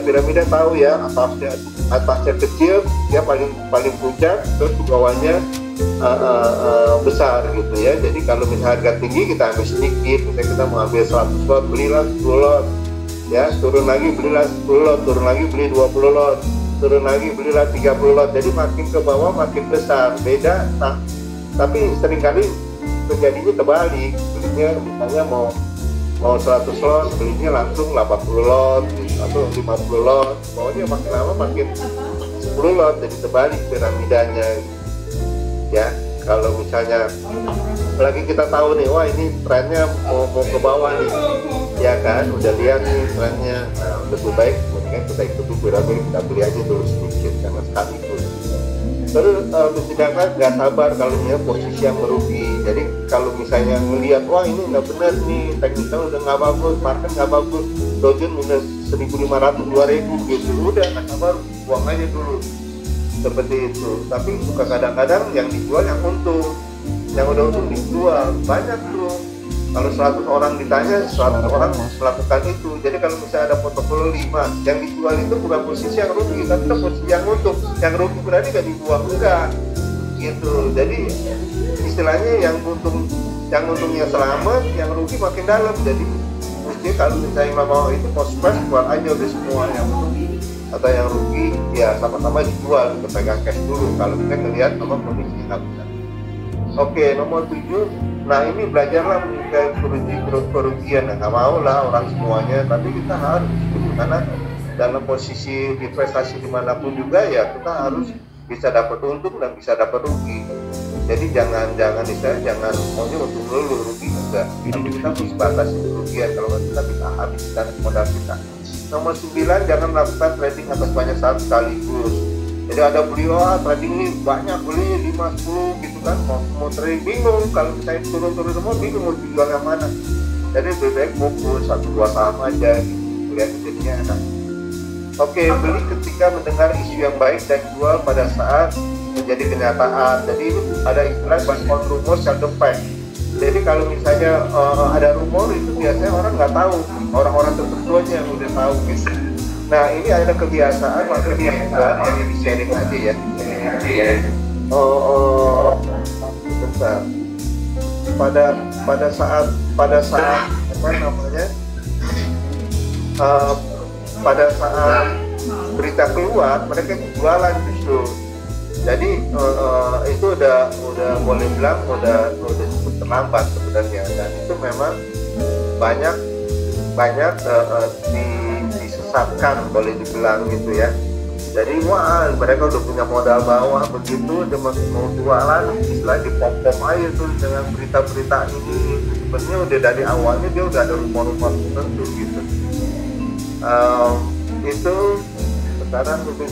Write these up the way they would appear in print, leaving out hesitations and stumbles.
piramida tahu ya, atasnya kecil, dia paling puncak, terus bawahnya besar gitu ya. Jadi kalau misalnya harga tinggi kita ambil sedikit, misalnya kita mau ambil 100 lot, belilah 10 lot ya, turun lagi belilah 10 lot, turun lagi beli 20 lot, turun lagi belilah 30 lot. Jadi makin ke bawah makin besar, beda. Nah, tapi seringkali terjadinya terbalik, belinya misalnya mau 100 lot, belinya langsung 80 lot atau 50 lot, pokoknya makin lama makin 10 lot, jadi terbalik piramidanya ya. Kalau misalnya lagi kita tahu nih, wah ini trennya mau ke bawah nih ya kan, udah lihat nih trennya, nah, lebih baik mendingan kita ikuti piramida, kita beli aja dulu sedikit karena sekaligus. Terus sedangkan nggak sabar kalau punya posisi yang merugi. Jadi kalau misalnya melihat wah ini nggak benar nih, teknikal udah nggak bagus, market nggak bagus, Dow Jones minus 1.500, 2.000 gitu, udah nggak sabar buang aja dulu seperti itu. Tapi suka kadang-kadang yang dijual yang untung, yang udah untung dijual banyak tuh. Kalau 100 orang ditanya, 100 orang melakukan itu. Jadi kalau misalnya ada portofolio 5, yang dijual itu bukan posisi yang rugi, tapi itu posisi yang untung. Yang rugi berarti nggak dibuang, enggak gitu. Jadi istilahnya yang untungnya selamat, yang rugi makin dalam. Jadi kalau misalnya mau itu post-press, buat aja udah semua yang untung atau yang rugi ya sama-sama dijual, kita pegang cash dulu kalau kita ngelihat apa kondisinya nggak benar. Oke, nomor 7. Nah ini belajarlah kerugian, nggak mau lah orang semuanya, tapi kita harus gitu, karena dalam posisi investasi dimanapun juga ya kita harus bisa dapat untung dan bisa dapat rugi. Jadi jangan maunya untung dulu, rugi juga. Tapi kita harus batasi kerugian, kalau kita bisa habiskan modal kita. Nomor 9, jangan melakukan trading atas banyak saham sekaligus. Jadi ada beli, trading ini banyak, beli 5-10 gitu kan, mau trading bingung, kalau misalnya turun semua bingung mau jual yang mana. Jadi lebih baik fokus 1-2 saham aja gitu, lihat jadinya enak. Oke, beli ketika mendengar isu yang baik dan jual pada saat menjadi kenyataan. Jadi ini ada istilah based on rumor sell the fact. Jadi kalau misalnya ada rumor itu biasanya orang nggak tahu, orang-orang tertentu aja yang udah tahu gitu. Nah ini ada kebiasaan maksudnya yang di sharing aja ya. Bentar. Pada saat apa namanya? Pada saat berita keluar mereka jualan justru. Jadi itu udah boleh bilang udah cukup terlambat sebenarnya, dan itu memang banyak disesatkan boleh dibilang gitu ya. Jadi wah mereka udah punya modal bawah begitu, dia mau jualan istilah dipom-pom aja tuh dengan berita-berita ini. Sebenarnya udah dari awalnya dia udah ada rumor-rumor tertentu gitu. Itu sekarang udah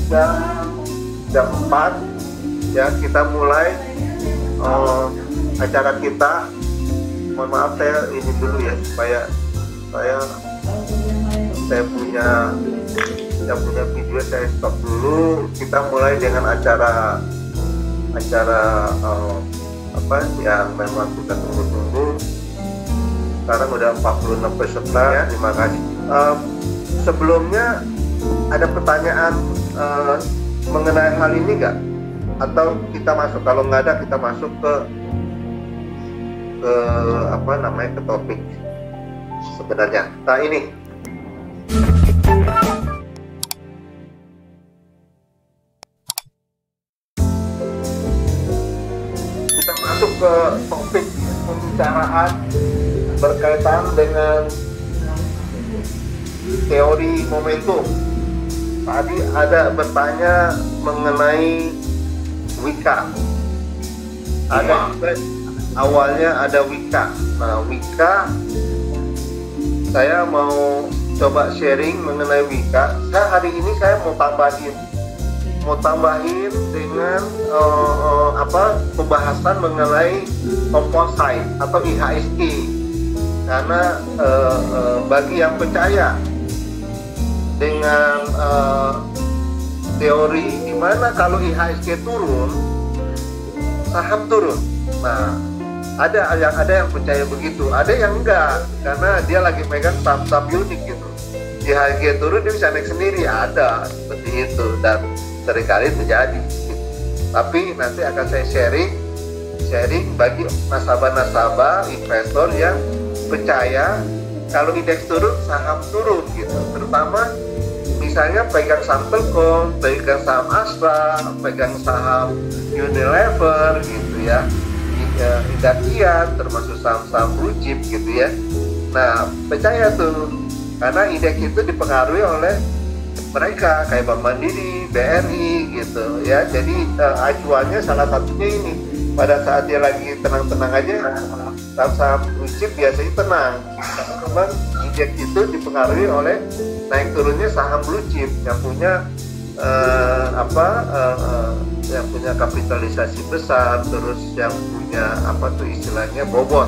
jam 4 ya, kita mulai acara kita. Mohon maaf saya ini dulu ya, supaya saya punya video, saya stop dulu. Kita mulai dengan acara apa yang memang kita tunggu-tunggu. Sekarang udah 46 peserta ya, terima kasih. Sebelumnya ada pertanyaan mengenai hal ini nggak? Atau kita masuk, kalau nggak ada kita masuk ke apa namanya, ke topik sebenarnya. Nah ini kita masuk ke topik pembicaraan berkaitan dengan teori momentum. Tadi ada bertanya mengenai Wika. Ada awalnya ada Wika. Nah Wika, saya mau coba sharing mengenai Wika. Hari ini saya mau tambahin dengan pembahasan mengenai composite atau IHSG. Karena bagi yang percaya dengan teori di mana kalau IHSG turun, saham turun. Nah, ada yang percaya begitu, ada yang enggak, karena dia lagi megang saham-saham unik gitu. IHSG turun dia bisa naik sendiri, ada seperti itu dan seringkali terjadi. Tapi nanti akan saya sharing bagi nasabah-nasabah investor yang percaya kalau indeks turun saham turun gitu, terutama misalnya pegang saham Telkom, pegang saham Astra, pegang saham Unilever gitu ya, Indakian, termasuk saham-saham blue chip gitu ya. Nah percaya tuh, karena indeks itu dipengaruhi oleh mereka kayak Bank Mandiri, BRI gitu ya. Jadi acuannya salah satunya ini, pada saat dia lagi tenang-tenang aja saham-saham blue chip biasanya tenang, memang indeks itu dipengaruhi oleh naik turunnya saham blue chip yang punya yang punya kapitalisasi besar, terus yang punya istilahnya bobot.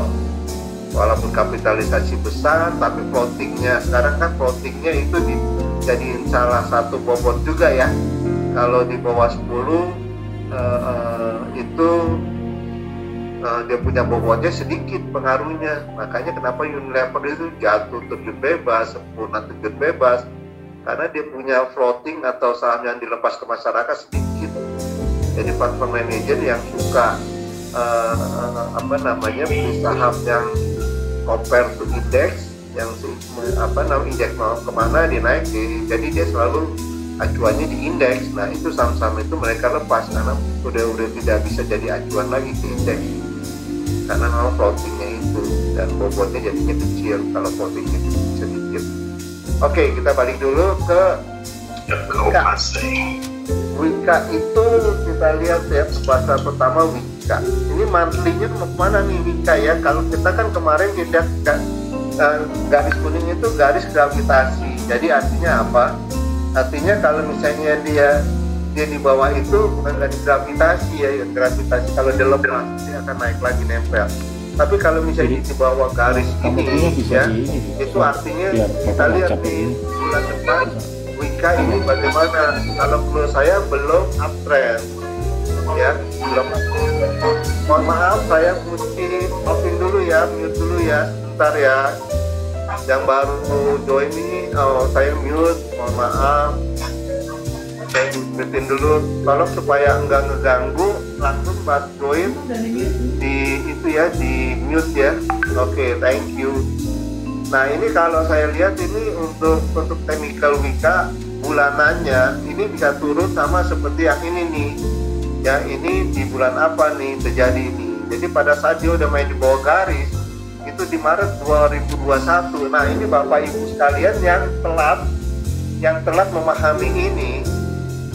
Walaupun kapitalisasi besar, tapi floatingnya sekarang kan floatingnya itu dijadiin salah satu bobot juga ya. Kalau di bawah 10 itu dia punya bobotnya sedikit pengaruhnya. Makanya kenapa Unilever itu jatuh terjun bebas, Sempurna terjun bebas, karena dia punya floating atau saham yang dilepas ke masyarakat sedikit. Jadi fund manager yang suka beli saham yang compare to index, yang indeks mau kemana dia naik, jadi dia selalu acuannya di indeks. Nah itu saham-saham itu mereka lepas karena udah tidak bisa jadi acuan lagi ke indeks, karena memang floatingnya itu dan bobotnya jadinya kecil kalau floatingnya sedikit. Oke, kita balik dulu ke Wika itu kita lihat ya, bahasa pertama Wika. Ini monthly-nya mau kemana nih Wika ya? Kalau kita kan kemarin lihat garis kuning itu garis gravitasi. Jadi artinya apa? Artinya kalau misalnya dia di bawah itu bukan garis gravitasi ya, gravitasi kalau dia lepas dia akan naik lagi nempel. Tapi kalau misalnya di bawah garis ini ya, itu artinya kita lihat di bulan depan Wika ini bagaimana. Kalau menurut saya belum uptrend ya, belum. Mohon maaf saya mesti offin dulu ya, mute dulu ya, sebentar ya. Yang baru join ini, saya mute, mohon maaf. Saya mutein dulu, tolong supaya enggak ngeganggu, langsung pas join di itu ya, di mute ya. Oke, thank you. Nah ini kalau saya lihat ini untuk technical Wika bulanannya ini bisa turun sama seperti yang ini nih ya. Ini di bulan apa nih terjadi ini? Jadi pada saat dia udah main di bawah garis itu di Maret 2021. Nah ini Bapak Ibu sekalian yang telat memahami ini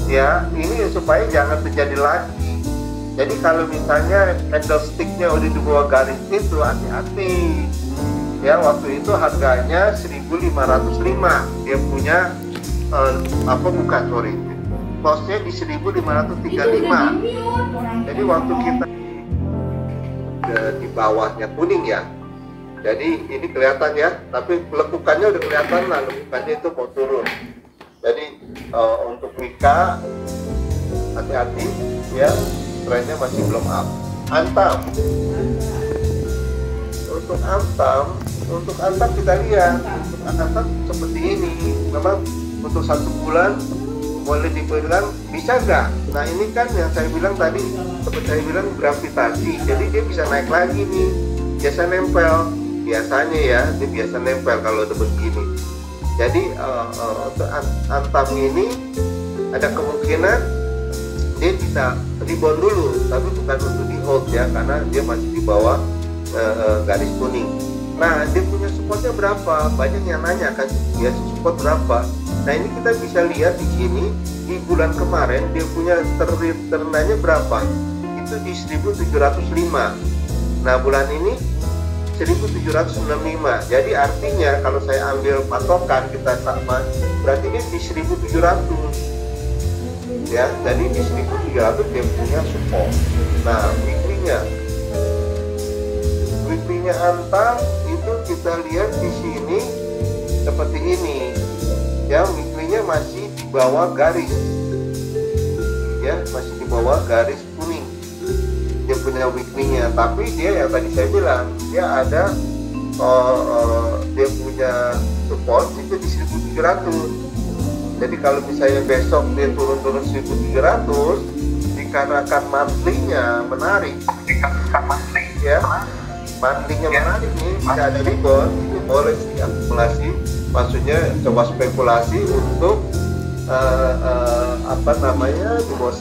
ya, ini supaya jangan terjadi lagi. Jadi kalau misalnya candlesticknya udah di bawah garis itu, hati-hati ya. Waktu itu harganya 1.505, dia punya close-nya di 1.535. Jadi waktu kita di bawahnya kuning ya, jadi ini kelihatan ya, tapi lekukannya udah kelihatan lah, lekukannya itu mau turun. Jadi untuk Wika hati-hati ya, trennya masih belum up. Antam, untuk Antam kita lihat, untuk Antam seperti ini, memang untuk 1 bulan boleh dibilang bisa nggak? Nah ini kan yang saya bilang tadi, seperti saya bilang gravitasi, jadi dia bisa naik lagi nih, biasa nempel, biasanya ya, dia biasa nempel kalau udah begini. Jadi untuk Antam ini ada kemungkinan dia bisa rebound dulu, tapi bukan untuk di hold ya, karena dia masih di bawah garis kuning. Nah dia punya supportnya berapa? Banyak yang nanya kan, dia support berapa? Nah ini kita bisa lihat di sini, di bulan kemarin dia punya terendahnya berapa? Itu di 1.705. Nah bulan ini 1.765. Jadi artinya kalau saya ambil patokan kita sama, berarti ini di 1.700 ya. Jadi di 1.700 dia punya support. Nah weekly-nya Antam itu kita lihat di sini seperti ini ya, weekly-nya masih di bawah garis ya, masih di bawah garis kuning dia punya weekly-nya. Tapi dia yang tadi saya bilang, dia ada dia punya support itu di 1.700. Jadi kalau misalnya besok dia turun 1.700, dikarenakan monthly-nya menarik, ya, monthly-nya menarik nih, bisa ada rebound, itu boleh akumulasi, maksudnya coba spekulasi untuk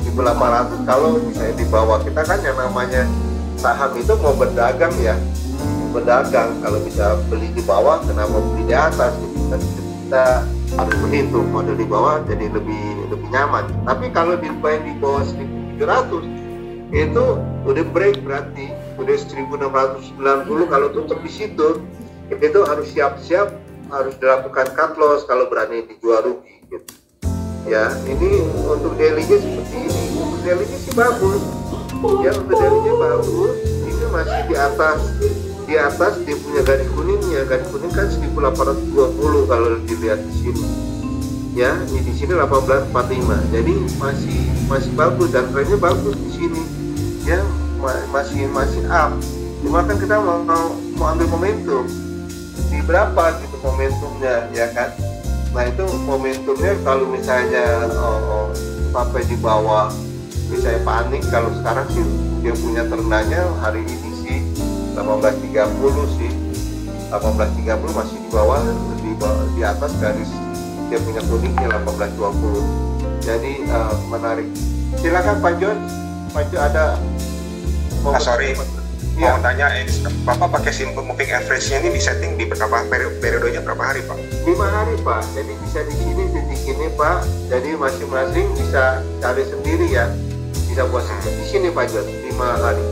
di bawah 1.800. Kalau misalnya di bawah, kita kan yang namanya saham itu mau berdagang ya, berdagang. Kalau bisa beli di bawah, kenapa beli di atas? Kita harus beli itu model di bawah, jadi lebih nyaman. Tapi kalau dibayar di bawah 1.700 itu udah break, berarti udah 1.690. Kalau tutup di situ itu harus siap-siap, harus dilakukan cut loss kalau berani dijual rugi gitu. Ya, ini untuk daily-nya seperti ini. Untuk daily-nya sih bagus. Ya, untuk daily-nya bagus. Ini masih di atas dia punya garis kuningnya. Garis kuning kan 1.820 kalau dilihat di sini. Ya, ini di sini 1845. Jadi masih bagus dan trennya bagus di sini. Ya, masih up. Cuma kan kita mau ambil momentum. Di berapa gitu momentumnya, ya kan? Nah, itu momentumnya kalau misalnya sampai di bawah, misalnya panik. Kalau sekarang sih dia punya terendahnya hari ini sih 1830 sih, 1830 masih di bawah, di atas garis dia punya kuningnya 1820. Jadi menarik. Silakan Pak John ada sorry, mau tanya, Bapak pakai simple moving average-nya ini disetting di berapa periodenya, berapa hari Pak? 5 hari Pak, jadi bisa di sini titik ini Pak, jadi masing-masing bisa cari sendiri ya, bisa buat di sini Pak John, 5 hari.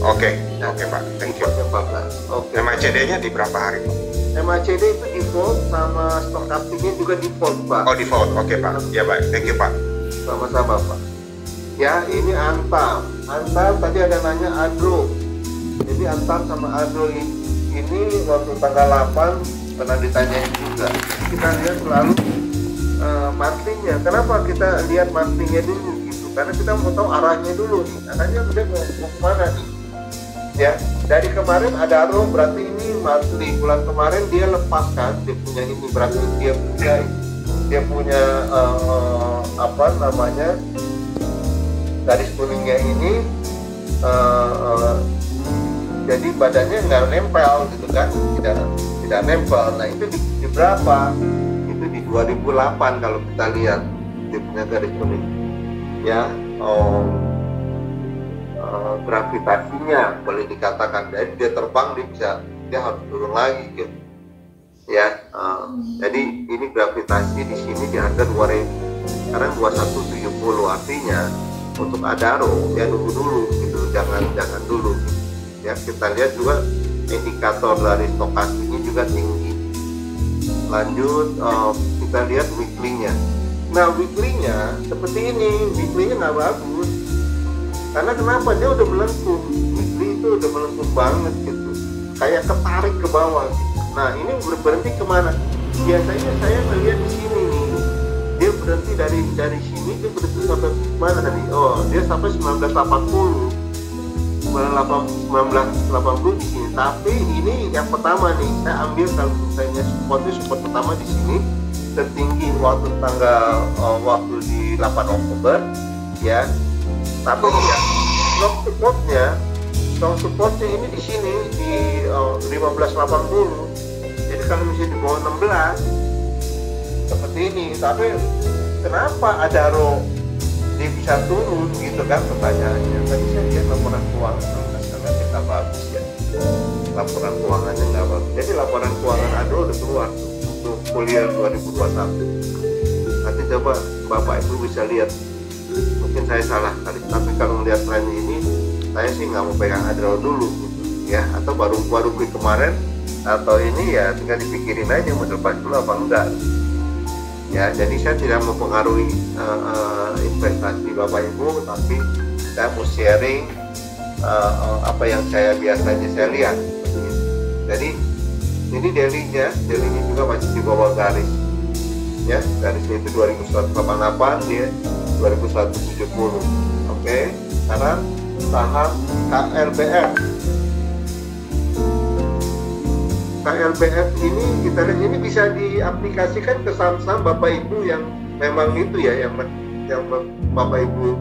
Oke Pak, thank you. 14. Oke. MACD-nya di berapa hari Pak? MACD itu default, sama stochastic-nya juga default Pak. Oh default, oke Pak. Ya baik, thank you Pak. Sama-sama Pak. Ya, ini Antam tadi ada nanya Adro. Jadi Antam sama Adro ini waktu tanggal 8 pernah ditanyain juga. Kita lihat selalu monthly-nya. Kenapa kita lihat monthly-nya dulu gitu? Karena kita mau tahu arahnya dulu nih. Arahnya udah mau kemana nih? Ya, dari kemarin ada Adro, berarti ini monthly. Bulan kemarin dia lepaskan, dia punya ini, berarti dia punya garis kuningnya ini, jadi badannya nggak nempel gitu kan, tidak nempel. Nah itu di berapa? Itu di 2008 kalau kita lihat dia punya garis kuning ya. Gravitasinya boleh dikatakan, jadi dia terbang, dia harus turun lagi gitu ya. Jadi ini gravitasi di sini di harga 2000, sekarang 2170, artinya untuk Adaro ya nunggu dulu gitu, jangan dulu gitu. Ya, kita lihat juga indikator dari stokastiknya juga tinggi. Lanjut, kita lihat weekly-nya. Nah, weekly-nya seperti ini, weekly-nya nggak bagus. Karena kenapa? Dia udah melengkung, weekly itu udah melengkung banget gitu, kayak ketarik ke bawah gitu. Nah, ini berhenti kemana? Biasanya saya melihat di sini nih, dia berhenti dari sini, dia berhenti sampai mana tadi? Oh, dia sampai 1980 di sini. Tapi ini yang pertama nih, saya ambil kalau misalnya support pertama di sini tertinggi waktu waktu di 8 Oktober ya. Tapi ya strong supportnya ini di sini di 1580. Jadi kalau misalnya di bawah 16 seperti ini, tapi kenapa Adaro dia bisa turun gitu kan pertanyaannya. Tadi saya lihat laporan keuangan nasional kita bagus ya, laporan keuangannya nggak bagus. Jadi laporan keuangan Adaro udah keluar untuk kuliah 2021. Nanti coba Bapak Ibu bisa lihat, mungkin saya salah kali, tapi kalau melihat trennya ini saya sih nggak mau pegang Adaro dulu gitu ya, atau baru beli kemarin, atau ini ya tinggal dipikirin aja mau lepas dulu apa enggak ya. Jadi saya tidak mempengaruhi investasi Bapak Ibu, tapi saya mau sharing apa yang biasanya saya lihat. Jadi ini daily-nya juga masih di bawah garis ya, garisnya itu 2188, dia 2170. Oke, sekarang saham KLBM. KLBF ini kita lihat ini bisa diaplikasikan ke saham-saham Bapak Ibu yang memang itu ya, yang Bapak Ibu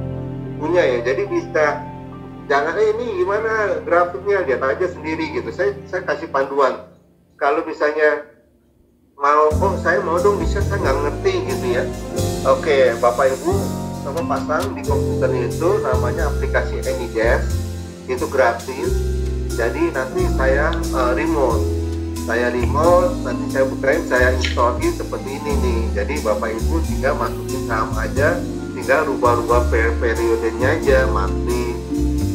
punya ya. Jadi bisa, jangan ini gimana grafiknya, lihat aja sendiri gitu. Saya kasih panduan. Kalau misalnya mau, saya mau dong, bisa, saya nggak ngerti gitu ya. Oke, Bapak Ibu coba pasang di komputer itu, namanya aplikasi AnyDesk, itu gratis. Jadi nanti saya remote, nanti saya bukain, saya installin seperti ini nih. Jadi Bapak Ibu tinggal masukin saham aja, tinggal rubah-rubah periodenya aja, monthly,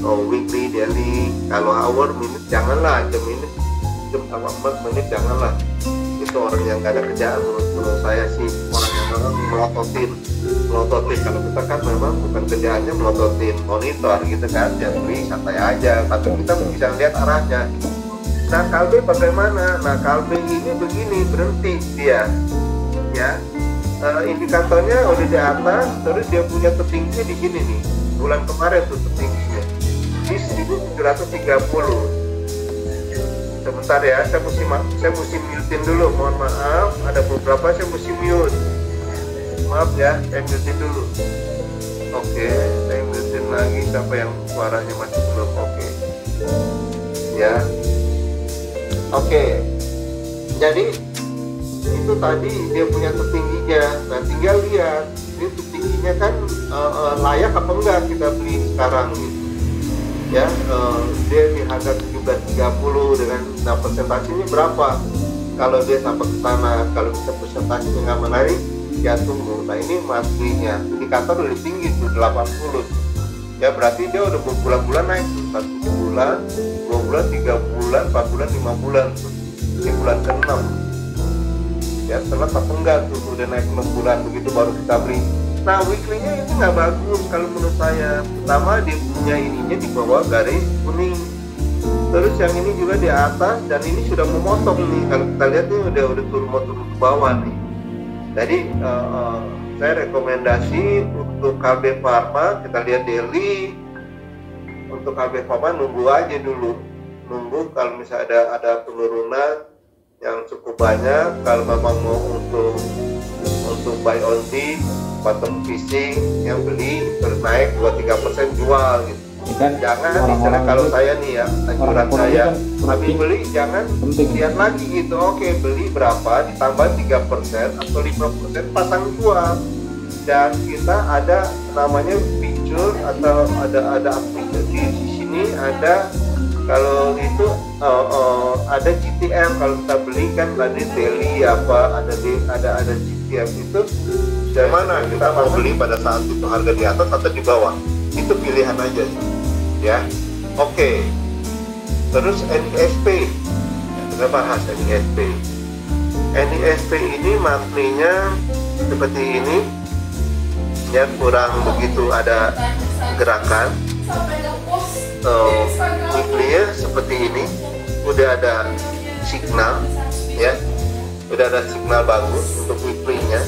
weekly, daily. Kalau hour, minute janganlah, jam sama menit janganlah. Itu orang yang nggak ada kerjaan menurut saya sih, orang yang memang melototin. Kalau kita kan memang bukan kerjaannya melototin monitor gitu kan, ya beli santai aja, tapi kita bisa lihat arahnya. Nah, Kalbe bagaimana? Nah, Kalbe ini begini, berhenti dia ya, indikatornya udah di atas, terus dia punya tertinggi di sini nih, bulan kemarin tuh tertingginya di 1730. Sebentar ya, saya mesti mutein dulu, mohon maaf, ada beberapa saya mesti mute, maaf ya, saya mutein dulu. Oke, saya mutein lagi sampai yang suaranya masih belum oke. Ya, oke. Jadi itu tadi dia punya tertingginya. Nah, tinggal lihat ini tertingginya kan layak apa enggak kita beli sekarang gitu. Ya, dia di harga 1730 dengan, nah persentasenya berapa? Kalau dia sampai ke sana, kalau bisa persentasenya nggak menarik, ya tunggu. Nah, ini monthly-nya, indikator lebih tinggi tuh 80. Ya berarti dia udah berbulan-bulan naik tuh, 1 bulan, 2 bulan, 3 bulan, 4 bulan, 5 bulan tuh. Ini bulan ke-6. Ya setelah apa enggak tuh udah naik 6 bulan, begitu baru kita beli. Nah, weekly-nya ini nggak bagus kalau menurut saya. Pertama, dia punya ininya di bawah garis kuning. Terus yang ini juga di atas, dan ini sudah memotong nih. Kalau kita lihat nih udah turun ke bawah nih. Jadi saya rekomendasi untuk KB Pharma, kita lihat daily. Untuk KB Pharma nunggu aja dulu. Nunggu kalau misalnya ada penurunan yang cukup banyak. Kalau memang mau untuk buy on dip, bottom fishing, yang beli terus naik 2-3% jual gitu. Kan jangan misalnya kalau saya nih ya, anjuran saya habis beli jangan lihat lagi gitu. Oke, beli berapa ditambah 3% atau 5% pasang jual. Dan kita ada namanya feature atau ada aplikasi di sini, ada kalau itu ada GTM. Kalau kita beli kan tadi daily apa, ada GTM itu. Dari mana kita mau beli pada saat itu, harga di atas atau di bawah, itu pilihan aja ya. Oke. Terus NISP, kita bahas NISP ini monthly-nya seperti ini ya, kurang begitu ada gerakan. Weekly-nya seperti ini, udah ada signal ya, udah ada signal bagus untuk weekly-nya.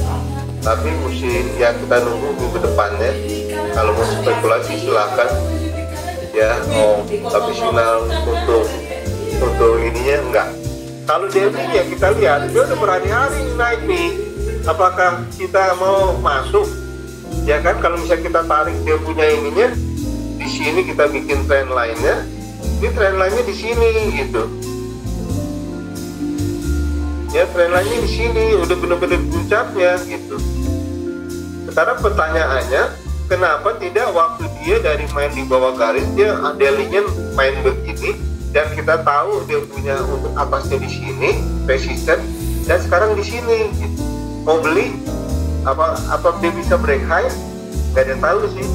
Tapi mesti ya kita nunggu minggu depannya. Kalau mau spekulasi silakan ya. Tapi signal untuk ininya enggak. Kalau daily ya kita lihat dia udah berhari-hari naik nih. Apakah kita mau masuk? Ya kan, kalau misalnya kita tarik dia punya ininya di sini, kita bikin trend line-nya. Ini trend line-nya di sini gitu. Ya, trend line-nya di sini udah bener-bener puncaknya gitu. Sekarang pertanyaannya, kenapa tidak waktu dia dari main di bawah garis, dia daily-nya main begini, dan kita tahu dia punya untuk atasnya di sini resisten, dan sekarang di sini gitu. Mau beli apa dia bisa break high? Gak ada yang tahu sih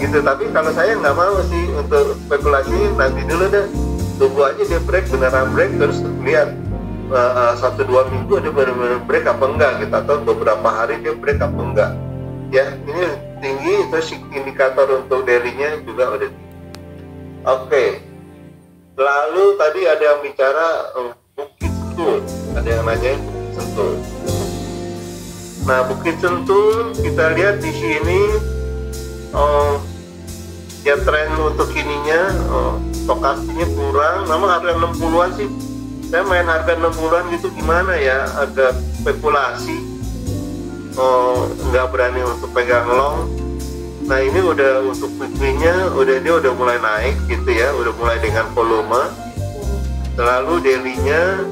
gitu. Tapi kalau saya nggak mau sih untuk spekulasi, nanti dulu deh, tunggu aja dia beneran break, terus lihat 1-2 minggu dia benar-benar break apa enggak gitu, atau beberapa hari dia break apa enggak ya. Ini tinggi, terus indikator untuk daily-nya juga udah tinggi. Oke. Lalu tadi ada yang bicara Bukit Sentul, ada yang nanya Bukit Sentul. Nah, Bukit Sentul kita lihat di sini ya tren untuk ininya stokastiknya kurang, memang harga 60-an sih saya main harga 6 bulan gitu gimana ya, agak spekulasi, nggak berani untuk pegang long. Nah ini udah untuk weekly-nya dia udah mulai naik gitu ya, udah mulai dengan volume. Selalu daily-nya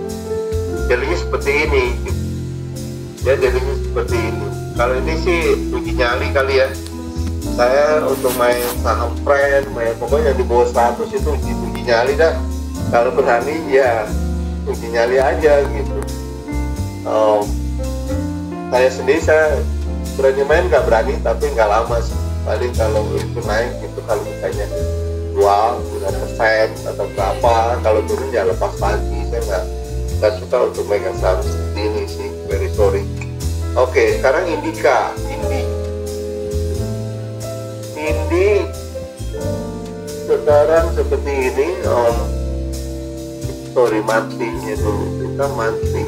seperti ini gitu. Ya daily-nya seperti ini. Kalau ini sih uji nyali kali ya. Saya untuk main saham trend, pokoknya di bawah 100 itu uji nyali dah. Kalau berani ya uji nyali aja gitu. Saya berani main nggak berani, tapi nggak lama sih. Paling kalau itu naik itu kalau misalnya 2% atau berapa, kalau turun ya lepas lagi. Saya nggak suka untuk megang saham seperti ini sih, very sorry. Oke, sekarang Indi sekarang seperti ini. Sorry, monthly-nya dulu. Kita monthly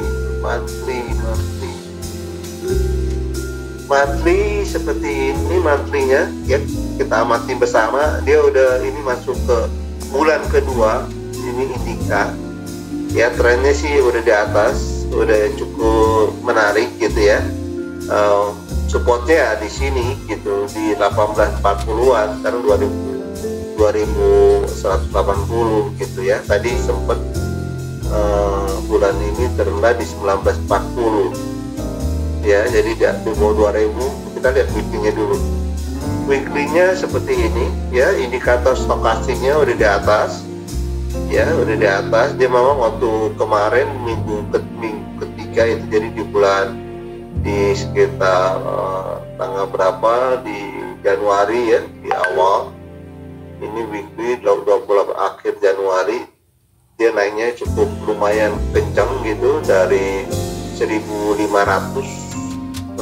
seperti ini. Monthly-nya ya kita amati bersama. Dia udah ini masuk ke bulan kedua. Ini Indika ya, trennya sih udah di atas, udah cukup menarik gitu ya. Supportnya di sini gitu di 1840-an, sekarang 2180 gitu ya. Tadi sempat bulan ini terendah di 1940 ya, jadi di bawah 2000. Kita lihat weekly-nya dulu. Weekly-nya seperti ini ya, indikator stokastiknya udah di atas ya, udah di atas. Dia memang waktu kemarin minggu ketiga itu, jadi di sekitar tanggal berapa di Januari ya, di awal ini weekly 28 akhir Januari dia naiknya cukup lumayan kencang gitu, dari 1585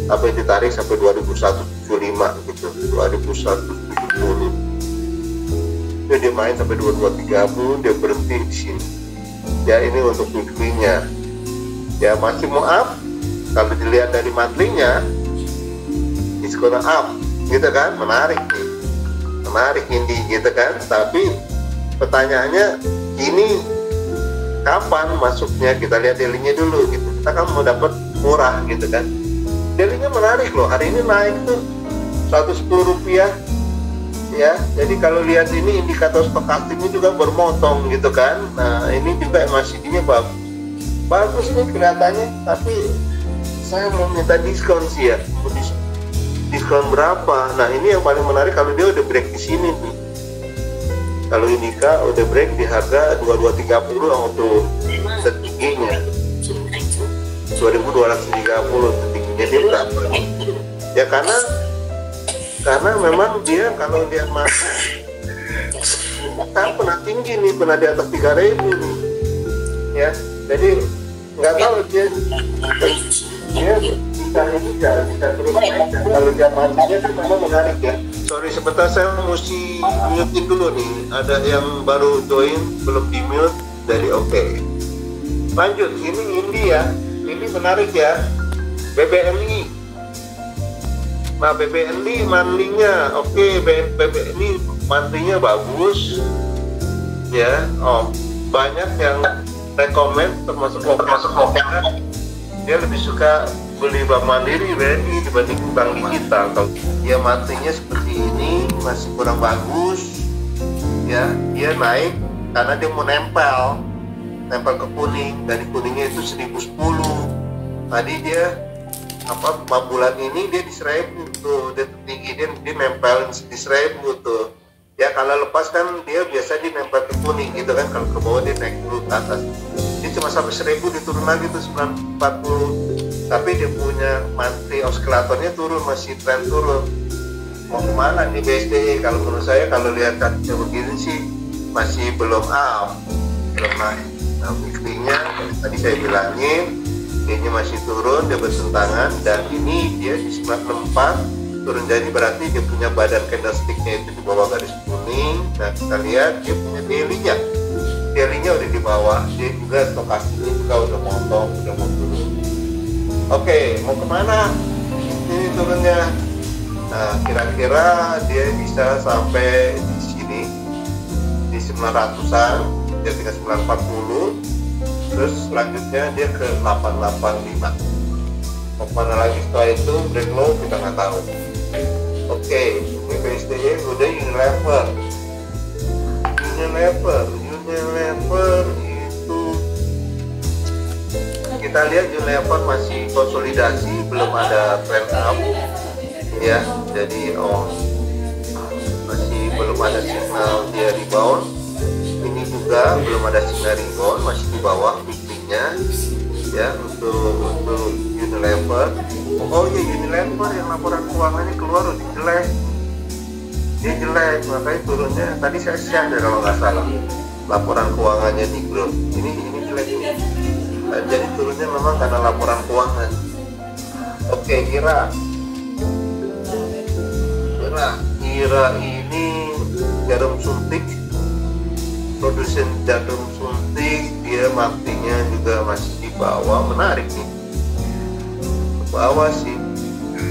sampai ditarik sampai 2175 gitu, 2170 dia main sampai 2230, dia berhenti di sini ya. Ini untuk weekly-nya ya, masih mau up. Kalau dilihat dari monthly-nya it's gonna up gitu kan, menarik Indi gitu kan. Tapi pertanyaannya ini kapan masuknya? Kita lihat daily-nya dulu gitu. Kita kan mau dapat murah gitu kan. Daily-nya menarik loh, hari ini naik tuh 110 rupiah ya. Jadi kalau lihat ini indikator stokastiknya juga bermotong gitu kan. Nah ini juga MACD-nya bagus nih kelihatannya, tapi saya mau minta diskon sih ya. Diskon berapa? Nah ini yang paling menarik kalau dia udah break di sini nih. Kalau Indika udah break di harga 2230 untuk tertingginya 2230 tertingginya dia berapa? Ya karena memang dia kalau dia masuk kan pernah tinggi nih, pernah di atas 3000 nih ya. Jadi nggak tahu dia bisa terus naik. Kalau dia matinya kan memang menarik ya. Sorry sebentar, saya mesti mute dulu nih, ada yang baru join belum di mute. Dari oke. Lanjut, ini Indi ya, ini menarik ya, BBNI. Nah BBNI monthly-nya oke, BBNI monthly-nya bagus ya. Banyak yang rekomend, termasuk lokal, dia lebih suka beli bank mandiri BNI dibanding bank digital. Kalau dia monthly-nya seperti ini masih kurang bagus ya, dia naik karena dia mau nempel ke kuning. Dari kuningnya itu 1010, tadi dia 4 bulan ini dia di 1000 tuh, dia tertinggi, dia nempel di 1000 tuh ya. Kalau lepas kan dia biasa di nempel ke kuning gitu kan, kalau ke bawah dia naik dulu ke atas. Dia cuma sampai 1000 diturun lagi tuh 940, tapi dia punya monthly oscillatornya turun, masih tren turun. Mau kemana nih BSDE? Kalau menurut saya, kalau lihat kasusnya begini sih masih belum up, belum naik. Nah weekly-nya tadi saya bilangin dia masih turun, dia bertentangan, dan ini dia di 964 turun, jadi berarti dia punya badan candlestick-nya itu di bawah garis kuning. Nah kita lihat dia punya daily-nya udah di bawah, dia juga stokastiknya juga udah motong, udah mau turun. Oke, mau kemana ini turunnya? Nah kira-kira dia bisa sampai di sini di 900-an, dia tinggal 940. terus selanjutnya dia ke 885. Mau kemana lagi setelah itu break low kita nggak tahu. Oke, ini BSTJ udah Unilever itu kita lihat Unilever masih konsolidasi, belum ada trend up ya, jadi masih belum ada signal dia rebound. Ini juga belum ada signal rebound, masih di bawah weekly-nya ya untuk Unilever. Oh ya, Unilever yang laporan keuangannya keluar udah jelek, dia jelek, makanya turunnya tadi saya share deh kalau nggak salah, laporan keuangannya di grup ini jelek nih. Nah, jadi turunnya memang karena laporan keuangan. Oke, Ira ini jarum suntik, produsen jarum suntik, dia martinya juga masih di bawah, menarik nih, ke bawah sih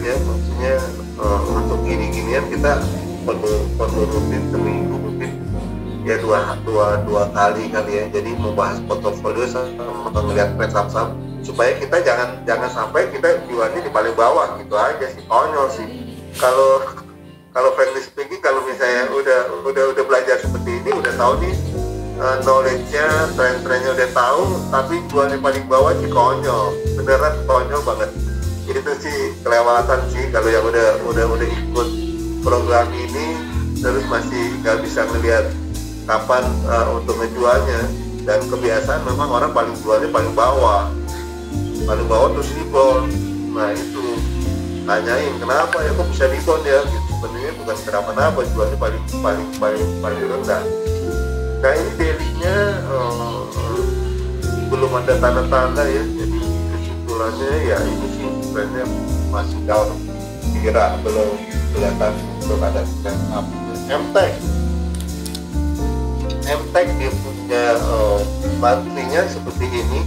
ya, maksudnya untuk gini-ginian kita perlu rutin seminggu mungkin ya dua kali ya, jadi membahas portofolio sama melihat trend saham supaya kita jangan sampai kita jualnya di paling bawah gitu aja sih, konyol sih. Kalau frankly speaking, kalau misalnya udah belajar seperti ini, udah tahu nih knowledge-nya, tren-trennya udah tahu, tapi jualnya paling bawah sih konyol, beneran konyol banget. Itu sih kelewatan sih kalau yang udah ikut program ini terus masih nggak bisa ngelihat kapan untuk ngejualnya, dan kebiasaan memang orang paling jualnya paling bawah terus rebound. Nah itu tanyain kenapa ya kok bisa rebound ya gitu. Sebenarnya bukan kenapa-napa, jualnya paling rendah. Nah ini daily-nya belum ada tanda-tanda ya, jadi kesimpulannya ya ini sih trennya masih down, kira belum kelihatan untuk ada trend up. MTech dia punya monthly-nya seperti ini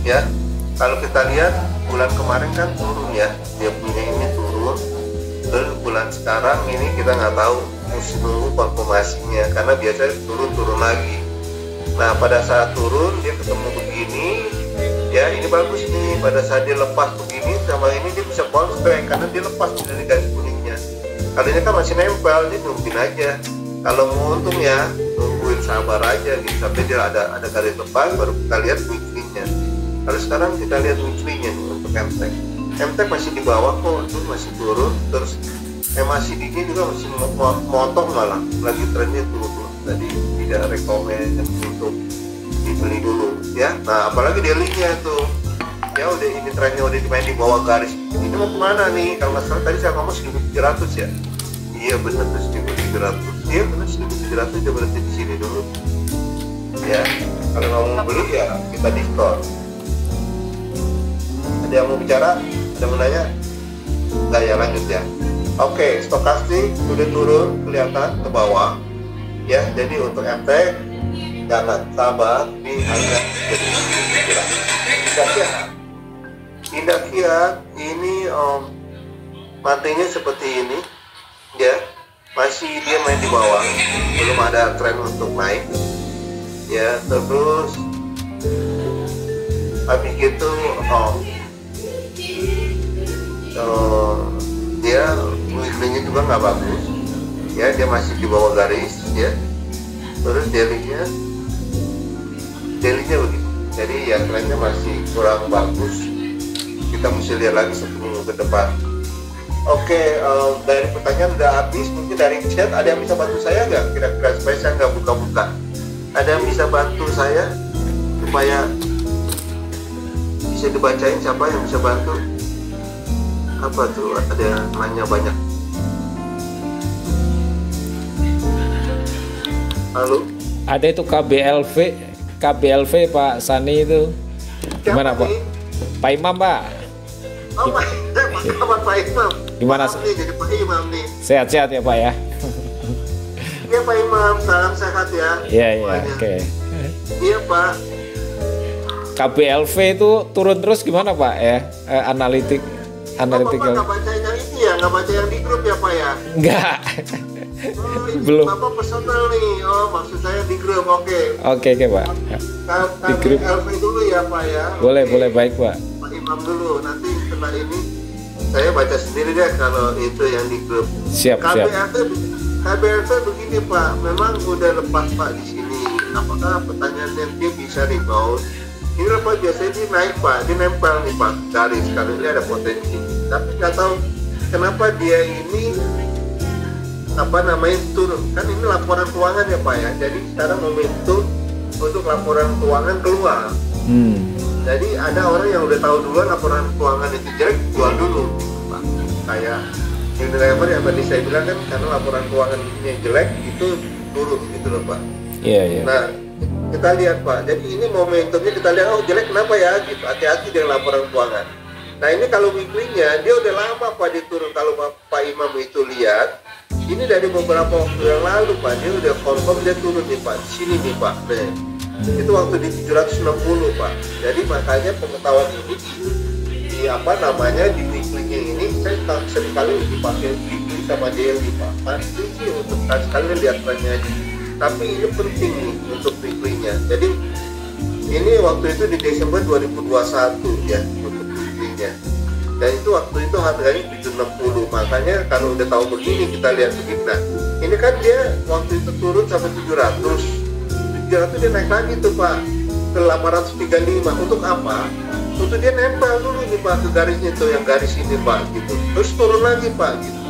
ya. Kalau kita lihat bulan kemarin kan turun ya, dia punya ini turun, terus bulan sekarang ini kita nggak tahu, mesti nunggu konfirmasinya karena biasanya turun lagi. Nah pada saat turun dia ketemu begini ya, ini bagus nih. Pada saat dia lepas begini sama ini dia bisa bounce back karena dia lepas dari garis kuningnya. Kali ini kan masih nempel, jadi nungguin aja. Kalau mau untung ya nungguin, sabar aja gitu sampai dia ada garis lepas, baru kita lihat weekly-nya. Kalau sekarang kita lihat weekly-nya nih untuk MTech masih di bawah kok, itu masih turun. Terus MACD ini juga masih motong, malah lagi trennya turun. Tadi tidak rekomend untuk dibeli dulu ya. Nah apalagi daily-nya tuh ya udah, ini trennya udah dimain di bawah garis. Ini mau kemana nih? Kalau nggak salah tadi saya ngomong 1.700 ya. Iya benar tuh 1.700. Iya benar 1.700, udah berhenti di sini dulu ya. Kalau mau beli ya kita diskon. Ada yang mau bicara? Ada yang mau nanya? Nggak ya, lanjut ya. Oke, stokastik udah turun kelihatan ke bawah ya. Jadi untuk MTech jangan, sabar di harga Indah Kiat ini matinya seperti ini ya, masih dia main di bawah, belum ada tren untuk naik ya. Terus habis gitu dia weekly-nya juga nggak bagus ya, dia masih di bawah garis ya. Terus daily-nya begini, jadi ya trennya masih kurang bagus, kita mesti lihat lagi seminggu ke depan. Oke, dari pertanyaan udah habis. Mungkin dari chat ada yang bisa bantu saya nggak kira-kira supaya saya nggak buka-buka? Ada yang bisa bantu saya supaya bisa dibacain? Siapa yang bisa bantu? Apa tuh, ada yang nanya banyak. Halo, ada itu KBLV Pak Sani itu gimana Pak? Pak Imam Pak. Oh, Pak Imam. Gimana? Jadi Pak Imam nih. Sehat-sehat ya Pak ya? Iya Pak Imam, salam sehat ya. Iya oke. Iya Pak. KBLV itu turun terus gimana Pak ya? Analitik. Bapak nggak baca yang ini ya, nggak baca yang di grup ya Pak ya? Enggak. ini Belum. Bapak personal nih. Oh, maksud saya di grup. Oke. Oke Pak. Di grup. LV dulu ya Pak ya. Boleh Oke. boleh, baik Pak. Pak Imam dulu. Nanti setelah ini saya baca sendiri deh kalau itu yang di grup. Siap siap. KBLV begini Pak, memang udah lepas Pak di sini. Apakah pertanyaannya dia bisa rebound? Ini lepas biasanya dia naik Pak, dia nempel nih Pak garis kalau ini ada potensi. Tapi nggak tahu kenapa dia ini turun. Kan ini laporan keuangan ya Pak ya. Jadi sekarang momentum untuk laporan keuangan keluar. Jadi ada orang yang udah tahu duluan laporan keuangan itu jelek, jual dulu Pak. Kayak Unilever yang tadi saya bilang kan, karena laporan keuangannya jelek itu turun gitu loh Pak. Iya. Nah kita lihat Pak, jadi ini momentumnya kita lihat, oh jelek kenapa ya gitu, hati-hati dengan laporan keuangan. Nah ini kalau weekly-nya dia udah lama Pak dia turun. Kalau Pak Imam itu lihat, ini dari beberapa waktu yang lalu Pak, dia udah confirm dia turun nih Pak, di sini nih Pak. Nah, itu waktu di 760 Pak. Jadi makanya pengetahuan ini di di weekly-nya ini saya seringkali dipakai weekly sama daily Pak. Pasti sih untuk sekali lihat trennya aja. Tapi ini penting nih untuk weekly-nya. Jadi ini waktu itu di Desember 2021 ya untuk weekly-nya. Dan itu waktu itu harganya 760. Makanya kalau udah tahu begini kita lihat begini. Nah, ini kan dia waktu itu turun sampai 700 dia naik lagi tuh Pak ke 835. Untuk apa? Untuk dia nempel dulu nih Pak ke garisnya tuh, yang garis ini Pak gitu. Terus turun lagi Pak gitu.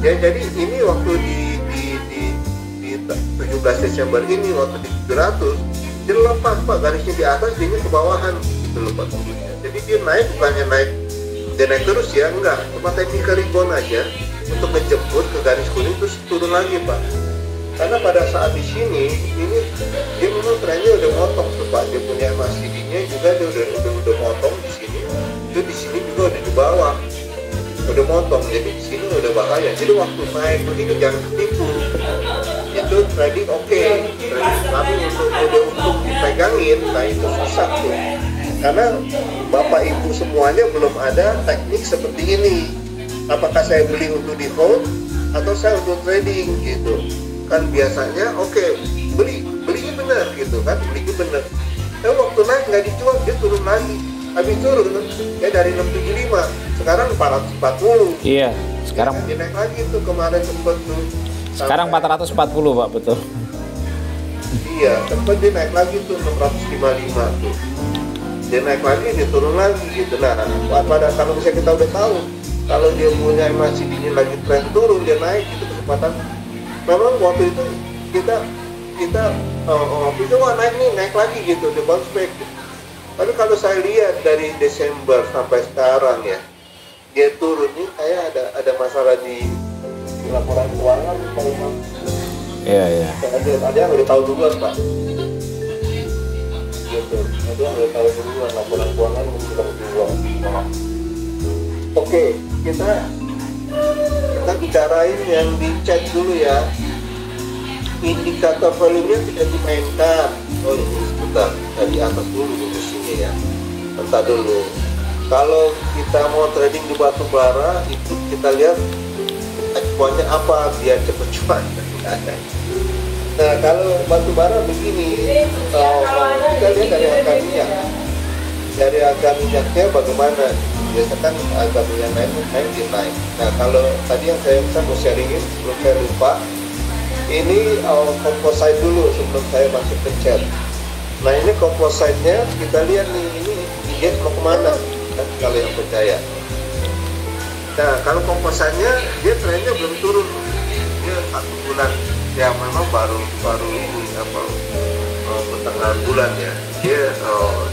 Ya jadi ini waktu di 17 Desember ini waktu di 700 dia lepas Pak garisnya di atas, dia ke bawahan gitu loh Pak. Jadi dia naik bukannya dia naik terus ya, enggak, cuma technical rebound aja untuk menjemput ke garis kuning terus turun lagi Pak. Karena pada saat di sini ini dia memang trennya udah motong tuh Pak, dia punya MACD-nya juga dia udah motong di sini, itu di sini juga udah di bawah udah motong, jadi di sini udah bahaya. Jadi waktu naik begitu jangan tipu, itu trading oke. Tapi untuk dipegangin, nah itu susah tuh, karena Bapak Ibu semuanya belum ada teknik seperti ini. Apakah saya beli untuk di hold atau saya untuk trading gitu kan? Biasanya belinya benar gitu kan, belinya benar. Tapi waktu naik nggak dijual, dia turun lagi. Habis turun ya dari 675 sekarang 440. Iya, sekarang dia naik lagi tuh kemarin sempet tuh. Sekarang 440 Pak, betul. Iya, sempet dia naik lagi tuh 655 tuh. Dia naik lagi, dia turun lagi gitu. Nah, pada kalau misalnya kita udah tahu kalau dia punya MACD-nya lagi tren turun, dia naik itu kecepatan. Memang waktu itu kita wah naik lagi gitu, dia bounce back. Tapi kalau saya lihat dari Desember sampai sekarang ya, dia turun nih kayak ada masalah di laporan keuangan Pak Imam. Iya. Ada yang udah tahu duluan Pak. Gitu. Ada yang udah tahu duluan laporan keuangan udah duluan. Oke, kita bicarain yang di chat dulu ya. Indikator volume-nya tidak dimainkan. Oh ini sebentar, dari atas dulu di sini ya. Bentar dulu. Kalau kita mau trading di batu bara, itu kita lihat cuannya apa biar cepet cuan. Nah kalau batu bara begini, kita lihat dari harga minyak. Dari harga minyaknya bagaimana? Biasanya kan harga minyak naik. Nah kalau tadi yang saya mau sharingin sebelum saya lupa, ini composite dulu sebelum saya masuk ke chat. Nah ini composite-nya kita lihat nih, ini IGX mau kemana kan, kalau yang percaya. Nah kalau composite-nya dia trennya belum turun, dia 1 bulan ya, memang baru ini pertengahan bulan ya, dia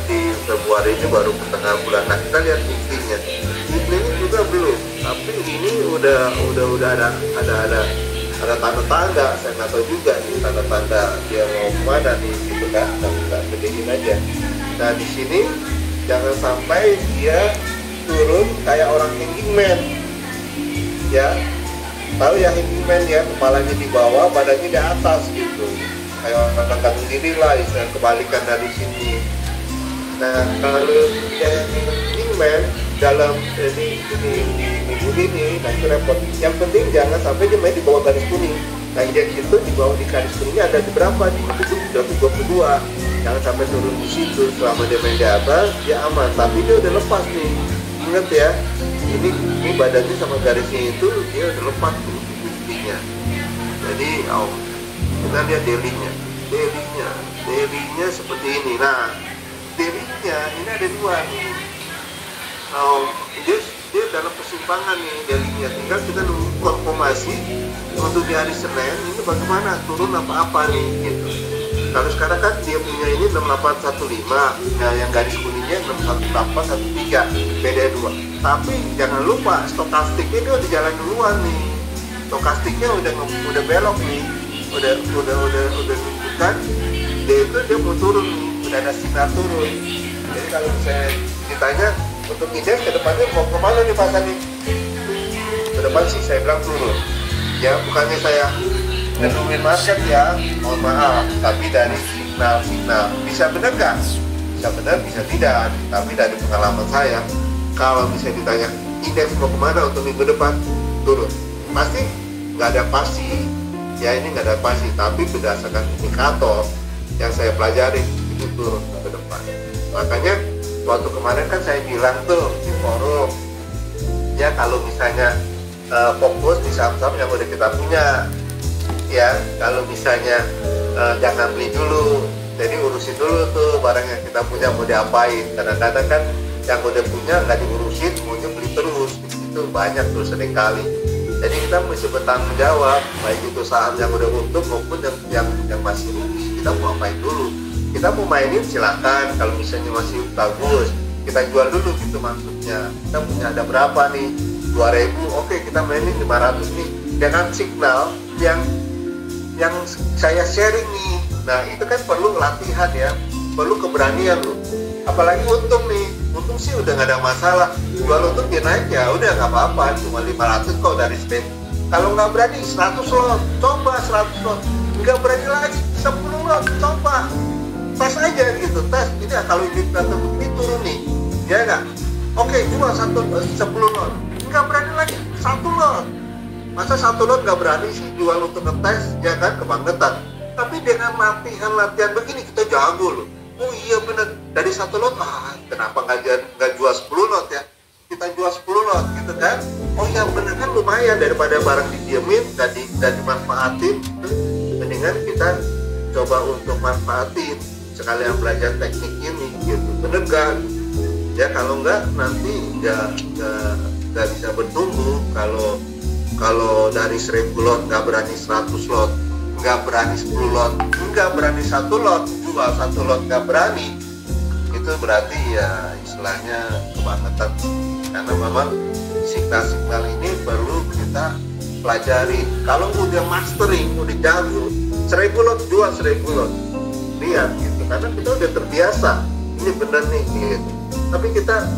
di Februari ini baru pertengahan bulan. Nah kita lihat weekly-nya, weekly-nya juga belum, tapi ini udah ada tanda-tanda, saya nggak tahu juga nih tanda-tanda dia mau kemana nih gitu kan, kita gedein aja. Nah di sini jangan sampai dia turun kayak orang hanging man ya, tahu ya hanging man ya, kepalanya di bawah badannya di atas gitu, kayak orang gantung diri lah, istilah kebalikan dari sini. Nah kalau yang hanging man dalam ini minggu ini, nah itu repot. Yang penting jangan sampai dia main di bawah garis kuning. Nah indeks itu di bawah di garis kuningnya ada di berapa, di 122. Jangan sampai turun di situ. Selama dia main di atas dia aman, tapi dia udah lepas nih. Ingat ya, ini badannya sama garisnya itu dia udah lepas tuh tingginya. Jadi kita lihat daily-nya seperti ini. Nah daily-nya ini ada dua nih. Dia dalam kesimpangan nih daily-nya. Tinggal kita nunggu konfirmasi untuk di hari Senin ini bagaimana, turun apa nih gitu. Kalau sekarang kan dia punya ini 6815, nah yang garis kuningnya 61813, beda 2. Tapi jangan lupa stokastiknya dia udah jalan duluan nih. Stokastiknya udah belok nih, udah menunjukkan dia mau turun nih, udah ada sinyal turun. Jadi kalau saya ditanya untuk indeks ke depannya mau kemana nih Pak Sani? Ke depan sih saya bilang turun. Ya bukannya saya ngelumin market ya, mohon maaf, tapi dari signal bisa benar nggak? Bisa benar, bisa tidak. Tapi dari pengalaman saya, kalau bisa ditanya indeks mau kemana untuk minggu depan, turun. Pasti nggak ada pasti, ya ini nggak ada pasti, tapi berdasarkan indikator yang saya pelajari itu turun ke depan. Makanya waktu kemarin kan saya bilang tuh di forum, ya kalau misalnya fokus di saham-saham yang udah kita punya. Ya, kalau misalnya jangan beli dulu, jadi urusin dulu tuh barang yang kita punya mau diapain. Kadang-kadang kan yang udah punya nggak diurusin, maunya beli terus, itu banyak tuh sering kali. Jadi kita mesti bertanggung jawab, baik itu saham yang udah untung maupun yang masih rugi. Kita mau apain dulu? Kita mau mainin silakan, kalau misalnya masih bagus, kita jual dulu gitu maksudnya. Kita punya ada berapa nih? 2.000, oke kita mainin 500 nih. Dengan signal yang saya sharing nih. Nah itu kan perlu latihan ya, perlu keberanian loh. Apalagi untung nih, untung sih udah nggak ada masalah. Jual untung dia naik ya udah nggak apa-apa, cuma 500 kok dari spend. Kalau nggak berani 100 lot, coba 100 lot. Nggak berani lagi 10 lot, coba. Tes aja gitu, tes. Ini kalau indikator ini turun nih, ya nggak? Oke, jual 10 lot. Nggak berani lagi 1 lot. Masa 1 lot nggak berani sih jual untuk ngetes, ya kan, kebangetan. Tapi dengan latihan begini kita jago loh. Oh iya bener, dari 1 lot, kenapa nggak jual 10 lot ya? Kita jual 10 lot gitu kan. Oh iya bener kan, lumayan daripada barang didiemin dan dimanfaatin. Mendingan kita coba untuk manfaatin, sekalian belajar teknik ini gitu. Bener kan? Ya kalau nggak nanti nggak bisa bertumbuh. Kalau dari 1000 lot nggak berani 100 lot, nggak berani 10 lot, nggak berani 1 lot, jual 1 lot nggak berani, itu berarti ya istilahnya kebangetan. Karena memang signal-signal ini perlu kita pelajari. Kalau udah mastering, udah jago, 1000 lot jual 1000 lot, lihat gitu. Karena kita udah terbiasa, ini bener nih gitu. Tapi kita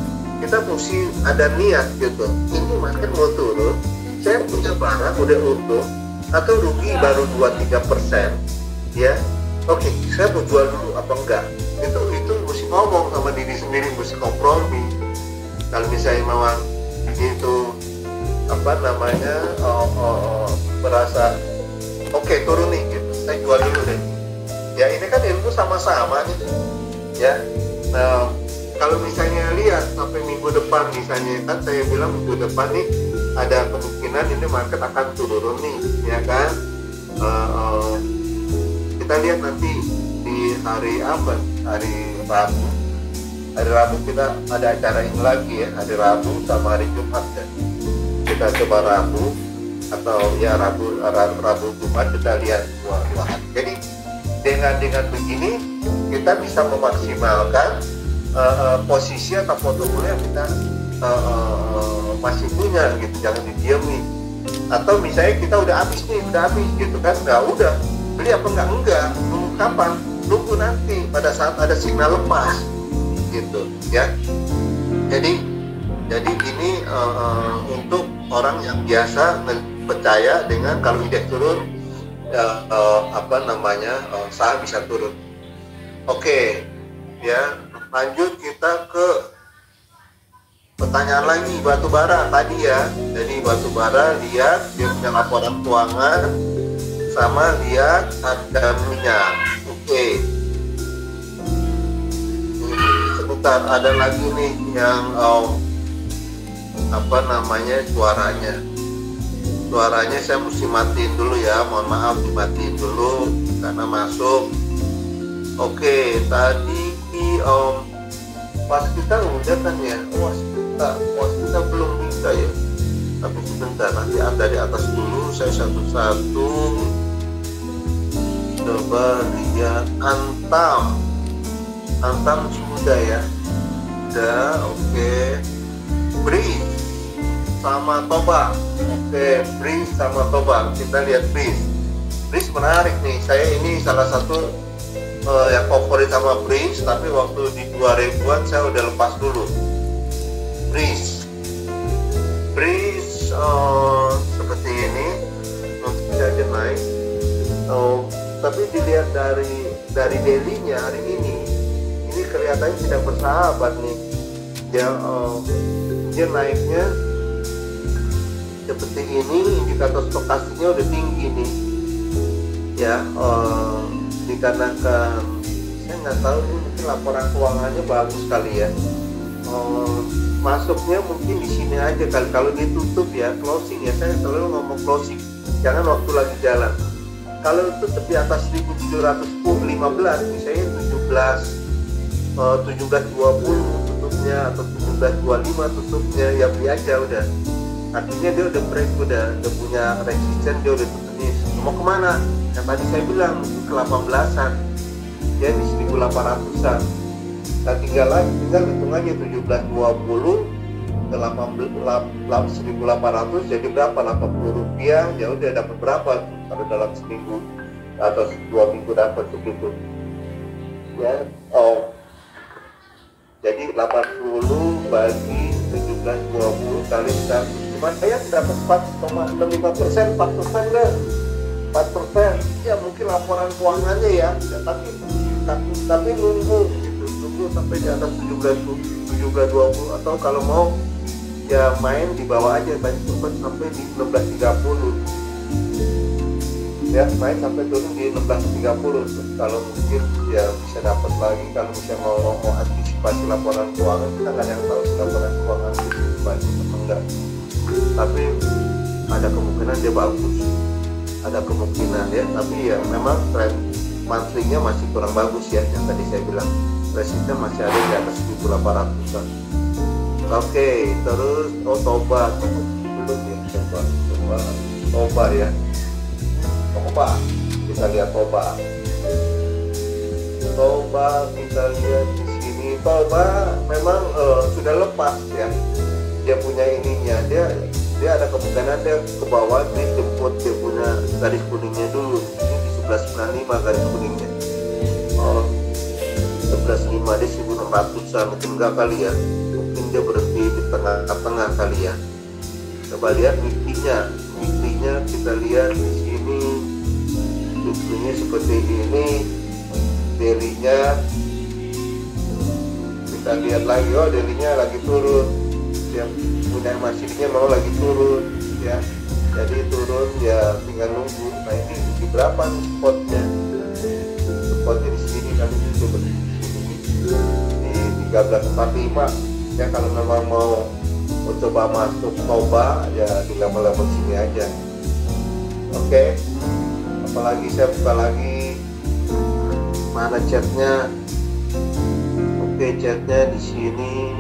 mesti ada niat gitu. Ini market mau turun, saya punya barang udah untung atau rugi baru 2-3%, ya oke, saya mau jual dulu apa enggak, itu mesti ngomong sama diri sendiri, mesti kompromi. Kalau misalnya memang itu merasa oke, turun nih gitu, saya jual dulu deh. Ya ini kan ilmu sama-sama nih ya. Nah kalau misalnya lihat sampai minggu depan, misalnya kan saya bilang minggu depan nih ada kemungkinan ini market akan turun nih, ya kan? Kita lihat nanti di hari apa? Hari Rabu. Hari Rabu kita ada acara ini lagi ya. Hari Rabu sama hari Jumat ya. Kita coba Rabu atau ya Rabu Jumat kita lihat dua hari. Jadi dengan begini kita bisa memaksimalkan posisi atau portofolio yang kita masih punya gitu, jangan didiami. Atau misalnya kita udah habis gitu kan, udah beli apa enggak, nunggu kapan, nunggu nanti pada saat ada signal lepas gitu ya. Jadi ini untuk orang yang biasa percaya dengan kalau indeks turun saham bisa turun. Oke ya, lanjut kita ke pertanyaan lagi, batubara tadi ya. Jadi batubara lihat dia punya laporan keuangan sama lihat harga minyak. Oke. Sebentar, ada lagi nih yang suaranya saya mesti matiin dulu ya, mohon maaf dimatiin dulu karena masuk. Oke, tadi pas kita udah kan ya, was kita belum bisa ya, tapi sebentar, nanti ada di atas dulu, saya satu-satu coba lihat. Antam sudah ya, udah. Oke. Breeze sama Toba. Oke, Breeze sama Toba. Kita lihat Breeze menarik nih. Saya ini salah satu yang favorit sama Breeze, tapi waktu di 2000-an saya udah lepas dulu. Breeze seperti ini, bisa aja naik. Tapi dilihat dari daily-nya hari ini kelihatannya tidak bersahabat nih. Dia naiknya seperti ini, indikator stokastiknya udah tinggi nih ya. Dikarenakan saya nggak tahu, ini mungkin laporan keuangannya bagus kali ya. Masuknya mungkin di sini aja kali, kalau ditutup ya closing ya, saya selalu ngomong closing, jangan waktu lagi jalan. Kalau tutup di atas 1715 misalnya 1720 tutupnya atau 1725 tutupnya, ya beli aja udah. Artinya dia udah break, udah punya resisten, dia udah tutup nih. Mau kemana? Yang tadi saya bilang ke 18-an ya, di 1800-an. Nah tinggal hitungannya 1720 ke 1800 jadi berapa? 80 rupiah. Ya udah dapat berapa tuh kalau dalam seminggu atau 2 minggu dapat begitu ya. Jadi 80 bagi 1720 kali 100, cuma saya dapat 4,5%, 4% enggak? 4%, ya mungkin laporan keuangannya ya, tapi nunggu sampai di atas 1720, atau kalau mau ya main di bawah aja, tadi sempat sampai di 1630 ya, main sampai turun di 1630. Kalau mungkin ya bisa dapat lagi. Kalau misalnya mau antisipasi laporan keuangan, kita nggak ada yang tahu laporan keuangan itu bagus atau enggak, tapi ada kemungkinan dia bagus, ada kemungkinan ya. Tapi ya memang tren monthly-nya masih kurang bagus ya, yang tadi saya bilang resisten masih ada di atas 1800-an. Oke, terus Toba belum ya, Toba ya. Toba, kita lihat Toba kita lihat di sini. Toba memang sudah lepas ya, dia punya ininya, dia ada kemungkinan dia ke bawah, dia jemput, dia punya garis kuningnya dulu. Ini di 1195 garis kuningnya, 11.5, dia 1600-an, mungkin enggak kali ya, mungkin dia berhenti di tengah-tengah kali ya. Coba lihat MICD-nya kita lihat di sini, MICD-nya seperti ini, daily-nya kita lihat lagi, daily-nya lagi turun, yang punya MACD-nya mau lagi turun ya, jadi turun ya, tinggal nunggu. Nah ini di berapa nih spotnya di sini, kali ini coba di sini di 1345 ya. Kalau memang mau coba masuk Toba ya di level-level sini aja. Oke. Apalagi saya buka lagi mana chatnya. Oke, chatnya di sini.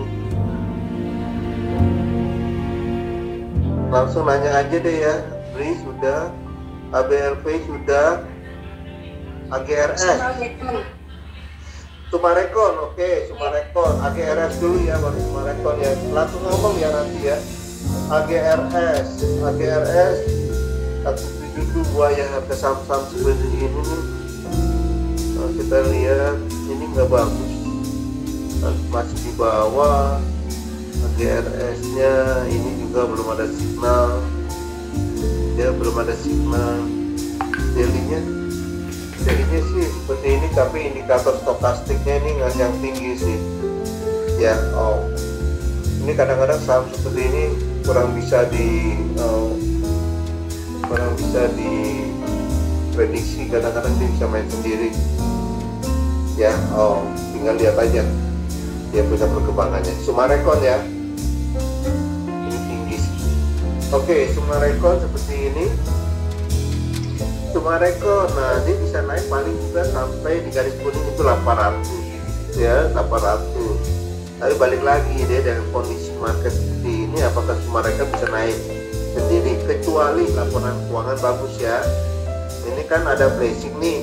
Langsung nanya aja deh ya. Bri sudah, ABLV sudah, AGRS Sumarekon, oke, Sumarekon, AGRS dulu ya, baru Sumarekon ya, langsung ngomong ya nanti ya. AGRS 172 ya, harga saham-saham seperti ini nih. Nah, kita lihat ini nggak bagus, masih di bawah. AGRS-nya ini juga belum ada signal, dia belum ada signal. Daily-nya sih seperti ini, tapi indikator stokastiknya ini nggak yang tinggi sih ya. Ini kadang-kadang saham seperti ini prediksi, kadang-kadang dia bisa main sendiri ya. Tinggal lihat aja dia punya perkembangannya. Sumarekon ya, ini tinggi sih. Oke, Sumarekon seperti ini. Sumarekon, nah dia bisa naik paling juga sampai di garis kuning itu 800 ya, 800. Tapi balik lagi dia dengan kondisi market seperti ini, apakah Sumarekon bisa naik sendiri, kecuali laporan keuangan bagus ya. Ini kan ada blessing nih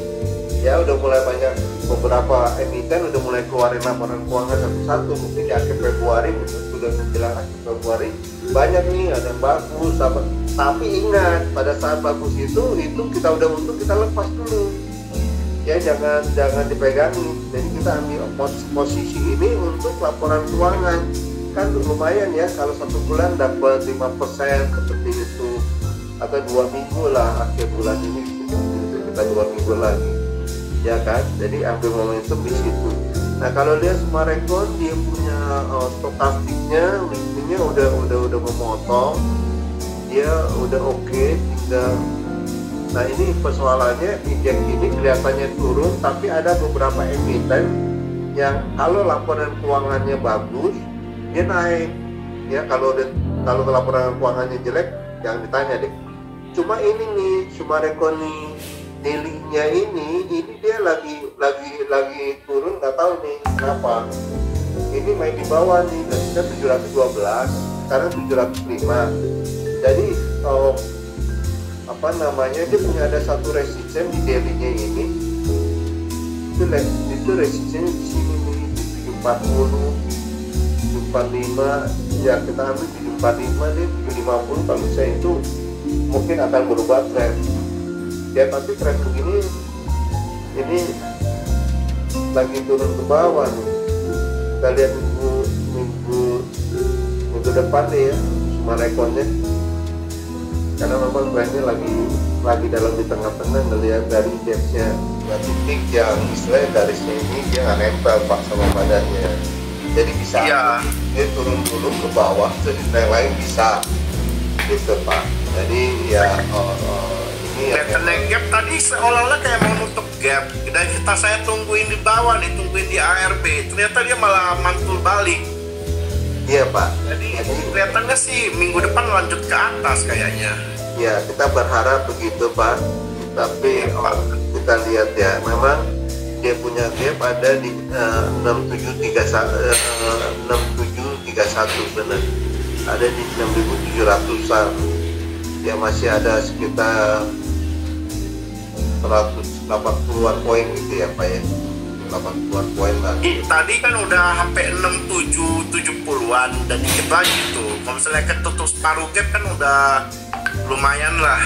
ya, udah mulai banyak, beberapa emiten udah mulai keluarin laporan keuangan satu-satu. Mungkin di akhir Februari, mungkin sudah menjelang akhir Februari banyak nih, ada yang bagus apa. Tapi ingat, pada saat bagus itu kita udah untung, kita lepas dulu ya, jangan dipegangi. Jadi kita ambil posisi ini untuk laporan keuangan, kan lumayan ya, kalau 1 bulan dapat 5% seperti itu, atau 2 minggu lah, akhir bulan ini kita 2 minggu lagi ya kan. Jadi ambil momentum di situ. Nah kalau lihat Sumarekon, dia punya stokastiknya, listriknya udah memotong, dia udah oke, tinggal. Nah ini persoalannya, indeks ini kelihatannya turun, tapi ada beberapa emiten yang kalau laporan keuangannya bagus dia naik ya. Kalau laporan keuangannya jelek jangan ditanya deh. Cuma ini nih Sumarekon nih, daily-nya ini dia lagi turun, nggak tahu nih kenapa. Ini main di bawah nih, tadinya 712, sekarang 705. Jadi dia punya ada satu resisten di daily-nya ini. Itu resistennya di sini nih, 740, 745 ya, kita ambil 745 deh, 750 kalau saya itu mungkin akan berubah tren ya. Tapi tren begini ini lagi turun ke bawah nih. Kita lihat minggu depan nih ya Sumarekonnya, karena memang trennya lagi dalam di tengah-tengah. Ngelihat dari indeksnya titik yang istilahnya garisnya ini dia nggak nempel Pak sama badannya, jadi bisa dia turun dulu ke bawah, terus yang lain bisa gitu Pak. Jadi ya ini kelihatan gap tadi seolah-olah kayak mau nutup gap, dan saya tungguin di bawah nih, tungguin di ARB, ternyata dia malah mantul balik. Iya Pak. Jadi kelihatannya sih minggu depan lanjut ke atas kayaknya. Ya kita berharap begitu Pak. Tapi kita lihat ya, memang dia punya gap ada di 6731 benar. Ada di 6.700-an. Ya masih ada sekitar 180-an poin gitu ya Pak ya. 80-an poin lagi. Tadi kan udah sampai 6770-an dan dikit lagi tuh. Kalau misalnya ketutup separuh gap kan udah lumayan lah.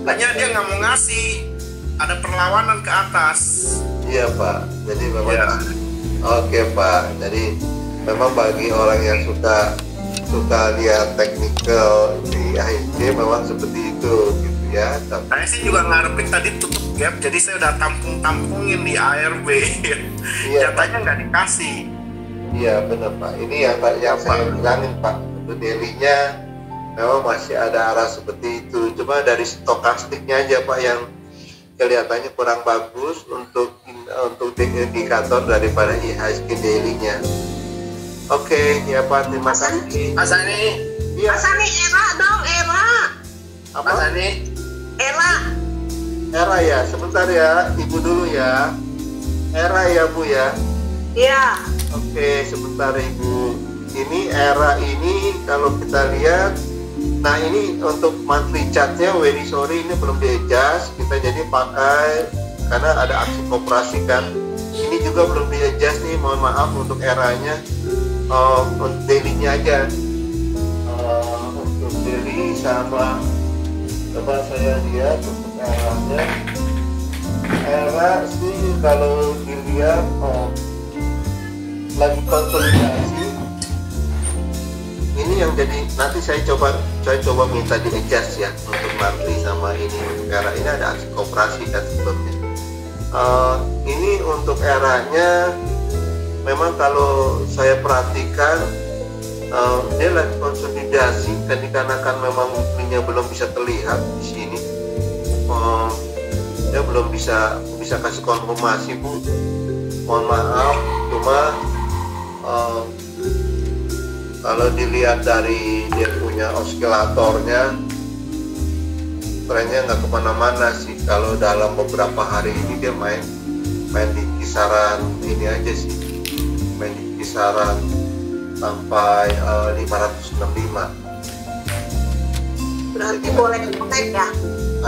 Hanya dia nggak mau ngasih, ada perlawanan ke atas. Iya Pak. Jadi memang Oke Pak. Jadi memang bagi orang yang suka lihat technical di IHSG memang seperti itu gitu ya. Saya sih juga ngarepin tadi tutup gap, jadi saya udah tampungin di ARB. Jatahnya nggak dikasih. Iya benar Pak. Ini yang saya bilangin Pak, untuk daily-nya memang masih ada arah seperti itu. Cuma dari stokastiknya aja Pak yang kelihatannya kurang bagus untuk indikator daripada IHSG daily-nya. Oke, ya Pak, terima kasih. Mas Ani. Iya. Mas Ani, era dong, era. Apa? Mas Ani. Era. Era ya, sebentar ya, Ibu dulu ya. Era ya Bu ya. Iya. Oke, sebentar Ibu. Ini era ini kalau kita lihat, nah ini untuk monthly chartnya, very sorry ini belum di-adjust. Kita jadi pakai karena ada aksi koperasi kan. Ini juga belum di-adjust nih, mohon maaf untuk eranya. Untuk daily-nya aja. Untuk daily sama, coba saya lihat untuk eranya. Era sih kalau dilihat lagi konsolidasi. Ini yang jadi, nanti saya coba minta di adjust ya untuk monthly sama ini. Untuk era ini ada aksi koperasi kan sebelumnya. Ini untuk eranya memang kalau saya perhatikan dia lagi konsolidasi, dikarenakan memang weekly-nya belum bisa terlihat di sini. Dia belum bisa kasih konfirmasi, Bu. Mohon maaf, cuma kalau dilihat dari dia punya osilatornya, trennya nggak kemana-mana sih. Kalau dalam beberapa hari ini dia main di kisaran ini aja sih, main di kisaran sampai 565. Berarti boleh kolek ya?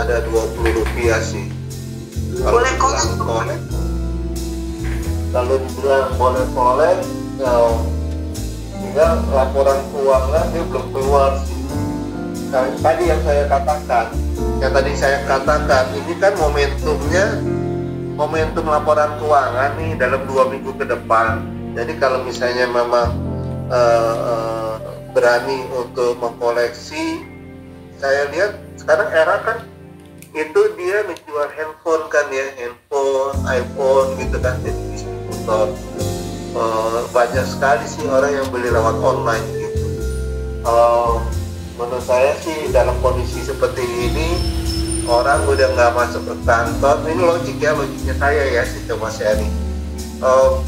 Ada 20 rupiah sih. Kalau Boleh dibilang kolek. Kalau dibilang boleh kolek, tinggal laporan keuangan dia belum keluar sih. Nah, tadi yang saya katakan, ini kan momentum laporan keuangan nih dalam 2 minggu ke depan. Jadi kalau misalnya memang berani untuk mengkoleksi, saya lihat sekarang era kan itu dia menjual handphone kan ya, handphone, iPhone gitu kan, jadi distributor. Banyak sekali sih orang yang beli lewat online gitu. Menurut saya sih dalam kondisi seperti ini orang udah nggak masuk ke kantor. Ini logiknya saya ya, sih coba sharing.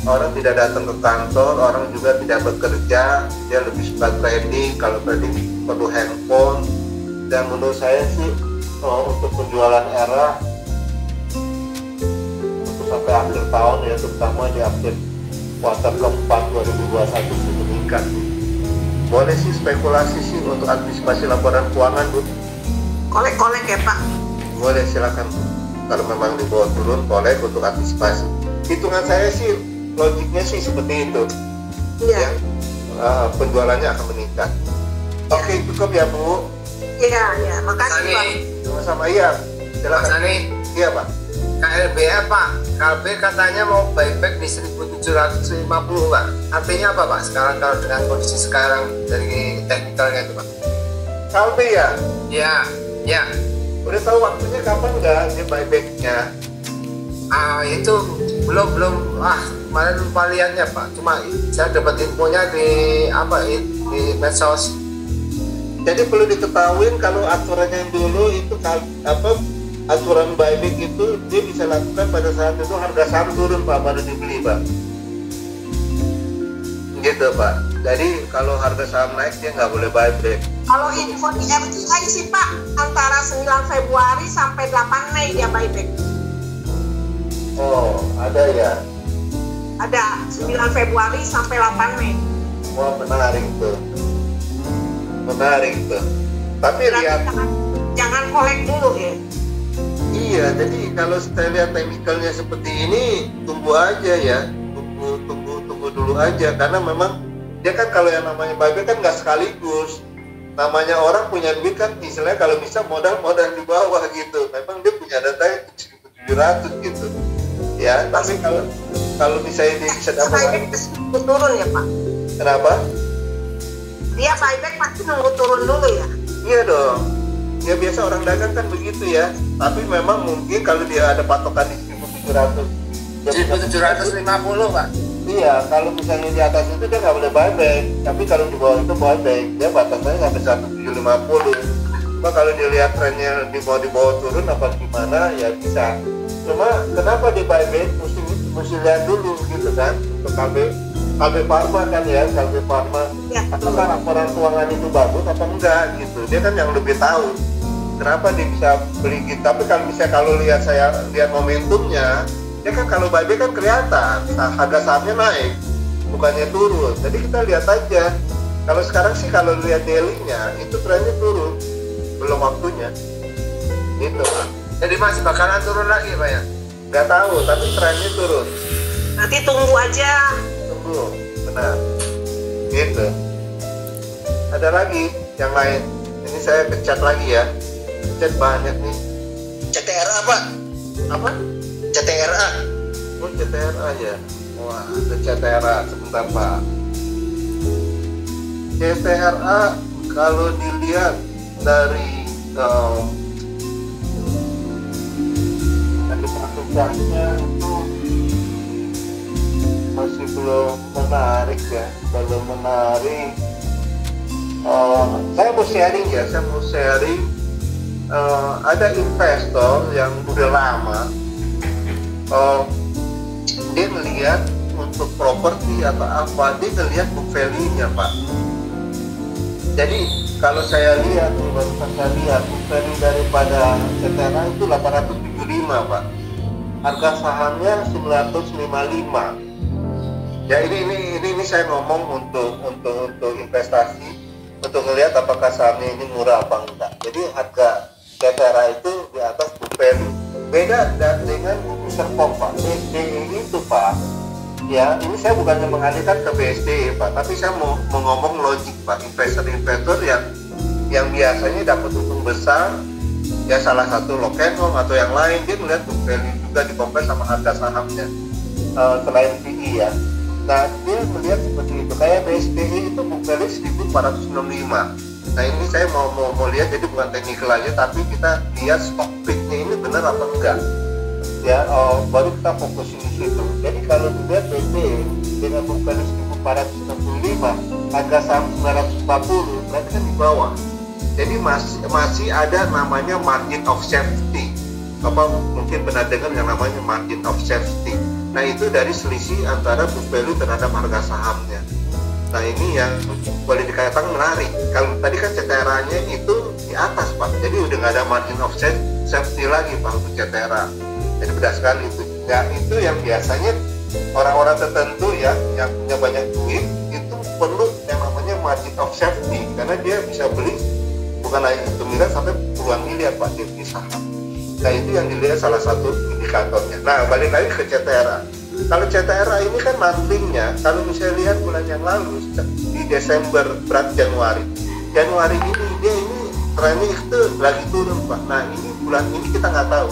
Orang tidak datang ke kantor, orang juga tidak bekerja, dia lebih suka trading. Kalau trading perlu handphone. Dan menurut saya sih untuk penjualan era untuk sampai akhir tahun ya, terutama di akhir kuartal keempat 2021 sih meningkat. Boleh sih spekulasi sih untuk antisipasi laporan keuangan, Bu. Kolek ya Pak? Boleh, silakan. Kalau memang dibawa turun, kolek untuk antisipasi. Hitungan saya sih logiknya sih seperti itu. Iya. Penjualannya akan meningkat. Oke, cukup ya, Bu. Iya, makasih Pak. Sama-sama, iya. Silakan. Mas Ani, Iya, Pak. KLBF Pak, KLB katanya mau buyback di 1.750 Pak. Artinya apa Pak sekarang kalau dengan kondisi sekarang dari teknikalnya itu Pak? Kalbe ya? Ya. Udah tahu waktunya kapan nggak dia buybacknya? Itu belum kemarin lupa lihatnya Pak. Cuma saya dapat infonya di medsos. Jadi perlu diketahui kalau aturannya yang dulu itu aturan buyback itu dia bisa lakukan pada saat itu harga saham turun Pak, baru dibeli Pak. Gitu Pak. Jadi kalau harga saham naik dia nggak boleh buyback. Kalau info di RTI sih Pak, antara 9 Februari sampai 8 Mei dia buyback. Oh, ada ya? Ada 9 Februari sampai 8 Mei. Wah, menarik tuh. Tapi Berarti lihat, jangan kolek dulu ya. iya, jadi kalau saya lihat teknikalnya seperti ini, tunggu aja ya, tunggu dulu aja, karena memang dia kan kalau yang namanya buyback kan nggak sekaligus. Namanya orang punya duit kan, istilahnya kalau bisa modal di bawah gitu. Memang dia punya data 700 gitu, ya. Tapi kalau misalnya dia bisa dapat, Buyback pasti turun ya Pak. kenapa? Dia buyback pasti nunggu turun dulu ya. Iya dong. Ya biasa orang dagang kan begitu ya. Tapi memang mungkin kalau dia ada patokan di 1.700, 1.750 Pak. iya, kalau misalnya di atas itu dia nggak boleh buyback. Tapi kalau di bawah itu buyback, dia batasnya sampai 1.750. Cuma kalau dilihat trennya di bawah turun apa gimana ya bisa. Cuma kenapa di buyback mesti lihat dulu gitu kan, untuk KB Pharma kan ya, KB Pharma. Ya. Apakah laporan keuangan itu bagus atau enggak gitu. Dia kan yang lebih tahu kenapa dia bisa beli gitu. Tapi kalau saya lihat momentumnya, dia kan kalau buyback kan kelihatan harga sahamnya naik, bukannya turun. Jadi kita lihat aja. Kalau sekarang sih kalau lihat daily-nya itu trennya turun, belum waktunya. Gitu Pak. Jadi masih bakalan turun lagi Pak ya? Nggak tahu, tapi trennya turun. Nanti tunggu aja. Tunggu, benar. Gitu. Ada lagi yang lain. Ini saya pencet lagi ya. Pencet banyak nih. CTRA Pak. Apa? CTRA. Oh, CTRA ya. Wah, ada CTRA. Sebentar Pak. CTRA kalau dilihat dari pertumbuhannya itu masih belum menarik ya, belum menarik. Saya mau sharing ada investor yang udah lama dia melihat untuk properti atau apa, dia melihat book value-nya Pak. Jadi kalau saya lihat, barusan saya lihat book value daripada CTRA itu 875 Pak, harga sahamnya 955. Ya ini saya ngomong untuk investasi, untuk melihat apakah sahamnya ini murah apa enggak. Jadi harga CTRA itu di atas book value. Beda dengan Serpong Pak. BSDE itu Pak, ya ini saya bukannya mengalihkan ke BSDE Pak, tapi saya mau ngomong logik Pak. Investor yang biasanya dapat untung besar, ya salah satu Lokenhong atau yang lain, dia melihat book value juga dikompres sama harga sahamnya, selain PE ya. Nah dia melihat seperti itu. Kayak BSDE itu book value 1465. Nah ini saya mau lihat, jadi bukan teknikal aja, tapi kita lihat stock pick-nya ini benar apa enggak. Ya, baru kita fokusin di situ. Jadi kalau dilihat BSDE dengan book value 1465, harga saham 940, berarti kan di bawah. Jadi masih ada namanya margin of safety. Apa mungkin pernah dengar yang namanya margin of safety. Nah itu dari selisih antara book value terhadap harga sahamnya. Nah ini yang boleh dikatakan menarik. Kalau tadi kan CTRA-nya itu di atas Pak, jadi udah nggak ada margin of safety lagi Pak untuk CTRA. Jadi berdasarkan itu. Ya itu yang biasanya orang-orang tertentu ya yang punya banyak duit itu perlu yang namanya margin of safety, karena dia bisa beli bukan hanya 1 miliar sampai puluhan miliar Pak dia beli saham. Nah itu yang dilihat salah satu indikatornya. Nah balik lagi ke CTRA. Kalau CTRA ini kan monthly-nya, kalau misalnya lihat bulan yang lalu di Desember berat Januari ini dia ini trennya itu lagi turun Pak. Nah ini bulan ini kita nggak tahu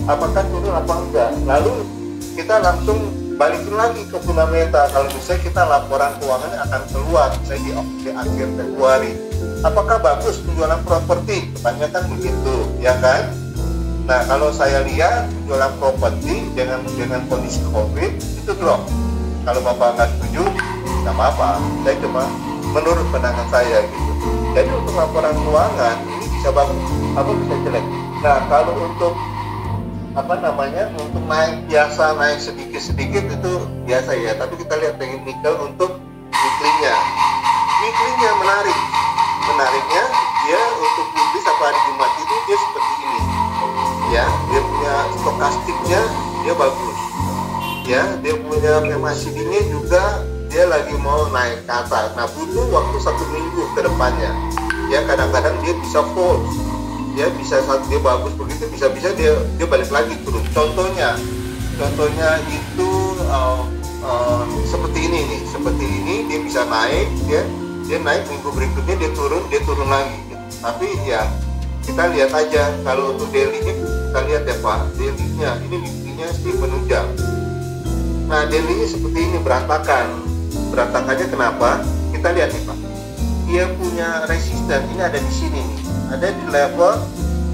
apakah turun apa enggak. Lalu kita langsung balikin lagi ke fundamental. Kalau misalnya kita laporan keuangannya akan keluar misalnya di akhir Februari, apakah bagus penjualan properti? Kebanyakan begitu ya kan. Nah kalau saya lihat penjualan properti dengan kondisi COVID itu drop. Kalau Bapak nggak setuju, nggak apa-apa. Saya cuma menurut pandangan saya gitu. Jadi untuk laporan keuangan ini bisa bagus, apa bisa jelek. Nah kalau untuk untuk naik sedikit itu biasa ya. Tapi kita lihat teknikal untuk weekly-nya menariknya dia untuk weekly sampai hari Jumat itu dia seperti ini. Ya, dia punya stokastiknya dia bagus. Ya, dia punya MACD-nya juga dia lagi mau naik ke atas. Nah, butuh waktu 1 minggu ke depannya. Ya, kadang-kadang dia bisa false. Ya, bisa saat dia bagus begitu, bisa-bisa dia balik lagi turun. Contohnya itu seperti ini dia bisa naik, dia naik minggu berikutnya dia turun lagi. Gitu. Tapi ya kita lihat aja kalau untuk daily-nya kita lihat ya Pak, daily-nya ini weekly-nya sih menunjang. Nah daily-nya seperti ini berantakannya kenapa? Kita lihat nih Pak, dia punya resisten ini ada di sini nih, ada di level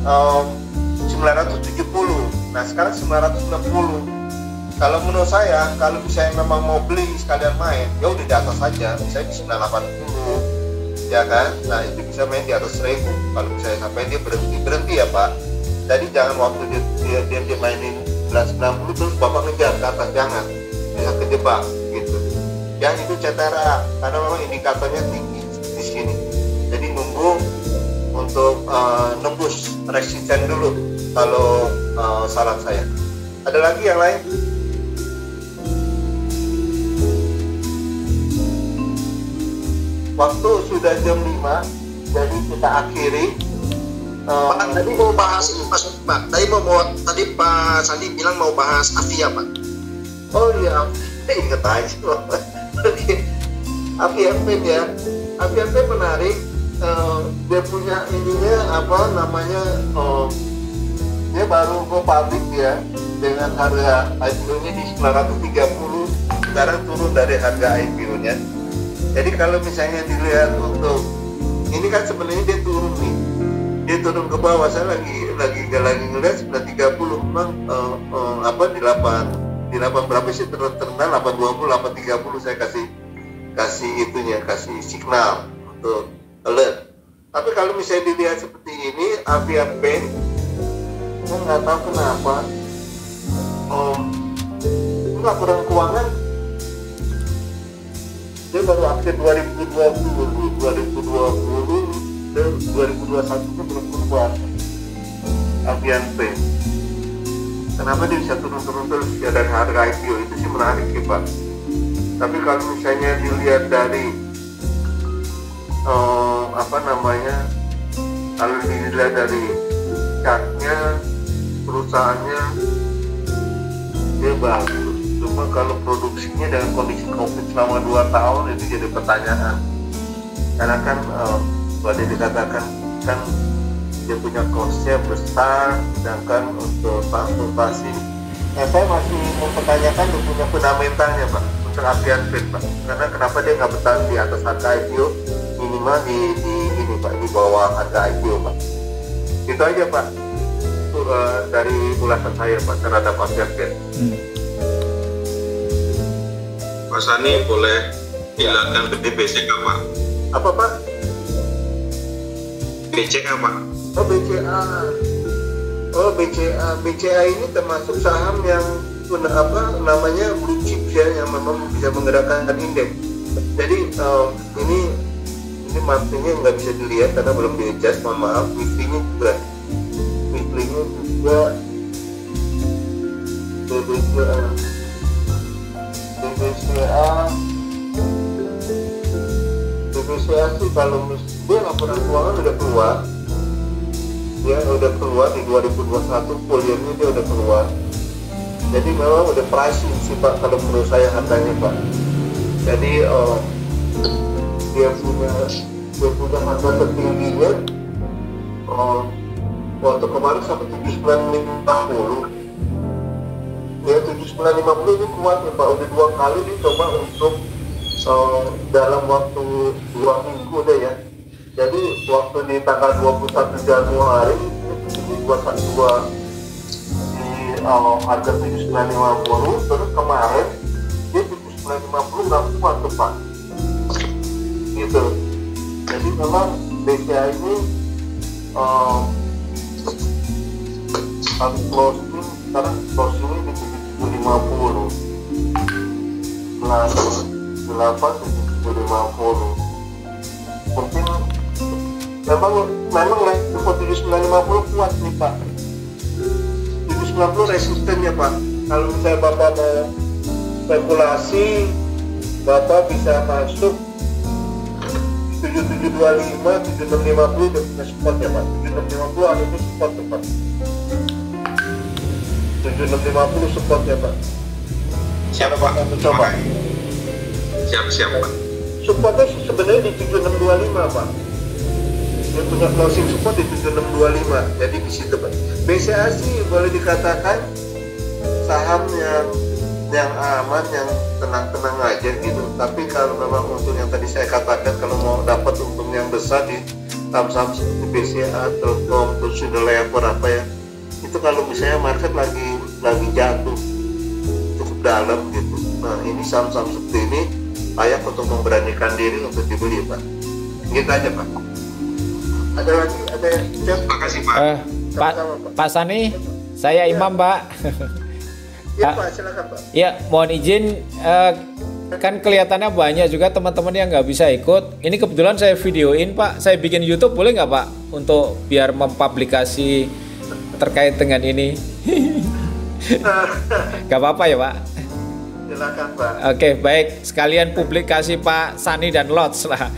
970. Nah sekarang 960. Kalau menurut saya, kalau misalnya memang mau beli sekalian main, ya udah di atas saja, misalnya di 980, ya kan? Nah itu bisa main di atas 1000. Kalau misalnya sampai dia berhenti ya Pak. Jadi jangan waktu dia mainin 990 terus Bapak ngejar ke atas, jangan, bisa kejebak gitu. Ya itu CTRA, karena memang indikatornya tinggi di sini. Jadi nunggu untuk nembus resisten dulu kalau saran saya. Ada lagi yang lain? Waktu sudah jam 5, jadi kita akhiri. Pak, tadi mau bahas ini Pak. Tadi Pak Sandi bilang mau bahas Avia Pak. Oh iya, ingat aja. Avia ya. Avia menarik. Dia punya ininya apa namanya? Dia baru go public ya dengan harga IPO-nya di 930. Sekarang turun dari harga IPO-nya. Jadi kalau misalnya dilihat untuk ini kan sebenarnya dia turun nih, dia turun ke bawah. Saya lagi ngeliat 930 memang di 8 berapa sih terendah 820 830 saya kasih itunya, kasih signal untuk alert. Tapi kalau misalnya dilihat seperti ini, Avian Paint, saya nggak tahu kenapa laporan keuangan dia baru akhir 2020 dan 2021 itu belum keluar Avian Paint. Kenapa dia bisa turun-turun terus ya, dari harga IPO itu sih menarik ya Pak. Tapi kalau misalnya dilihat dari kalau dilihat dari chartnya, perusahaannya dia bagus. Cuma kalau produksinya dengan kondisi COVID selama 2 tahun itu jadi pertanyaan. Karena kan boleh dikatakan kan dia punya cost-nya besar, sedangkan untuk transportasi saya masih mempertanyakan dia punya fundamentalnya Pak untuk Avian Paint Pak. Karena kenapa dia nggak bertahan di atas harga IPO, minimal di ini Pak, di bawah harga IPO Pak. Itu aja Pak. Itu dari ulasan saya Pak terhadap Avian Paint. Pak Sani boleh hilangkan ke BCA Pak. Apa Pak? BCA Pak. Oh BCA. Oh BCA ini termasuk saham yang namanya blue chip ya, yang memang bisa menggerakkan indeks. Jadi ini monthly-nya nggak bisa dilihat karena belum di-adjust, mohon maaf. Weekly-nya juga BCA sih kalau dia laporan keuangan udah keluar. Dia udah keluar di 2021, full year-nya dia udah keluar. Jadi memang udah pricing sih Pak kalau menurut saya harganya Pak. Jadi dia punya harga tertingginya waktu kemarin sampai 7950. Ya 7950 ini kuat ya Pak. Udah 2 kali dicoba untuk dalam waktu 2 minggu deh ya. Jadi waktu di tanggal 21 Januari ini 212 di harga 7950, terus kemarin dia 7950 nggak kuat tuh Pak. Gitu. Jadi memang BCA ini closing sekarang closingnya di 750 8 mungkin memang level 7950 kuat nih Pak. 790 resisten ya Pak. Kalau misalnya Bapak mau spekulasi, Bapak bisa masuk 7725, 7650 udah punya support ya Pak. 7650 ada itu support ya Pak. 7650 support ya Pak. Siapa Pak? Coba. Siap Pak. Supportnya sebenarnya di 7625 Pak. Dia punya closing support di 7625. Jadi di situ Pak. BCA sih boleh dikatakan saham yang aman, yang tenang-tenang aja gitu. Tapi kalau memang untung yang tadi saya katakan, kalau mau dapat untung yang besar di saham-saham seperti BCA, Telkom, terus Unilever apa ya, itu kalau misalnya market lagi jatuh cukup dalam gitu. Nah ini saham-saham seperti ini layak untuk memberanikan diri untuk dibeli Pak. Gitu aja Pak. Ada lagi, ada yang Terima kasih Pak. Pak Sani, saya Imam Pak. Ya Pak, silakan Pak. Ya, mohon izin, kan kelihatannya banyak juga teman-teman yang nggak bisa ikut. Ini kebetulan saya videoin Pak, saya bikin YouTube, boleh nggak Pak? Untuk biar mempublikasi terkait dengan ini. Gak apa-apa ya Pak? Silakan Pak. Oke, baik. Sekalian publikasi Pak Sani dan Lots lah.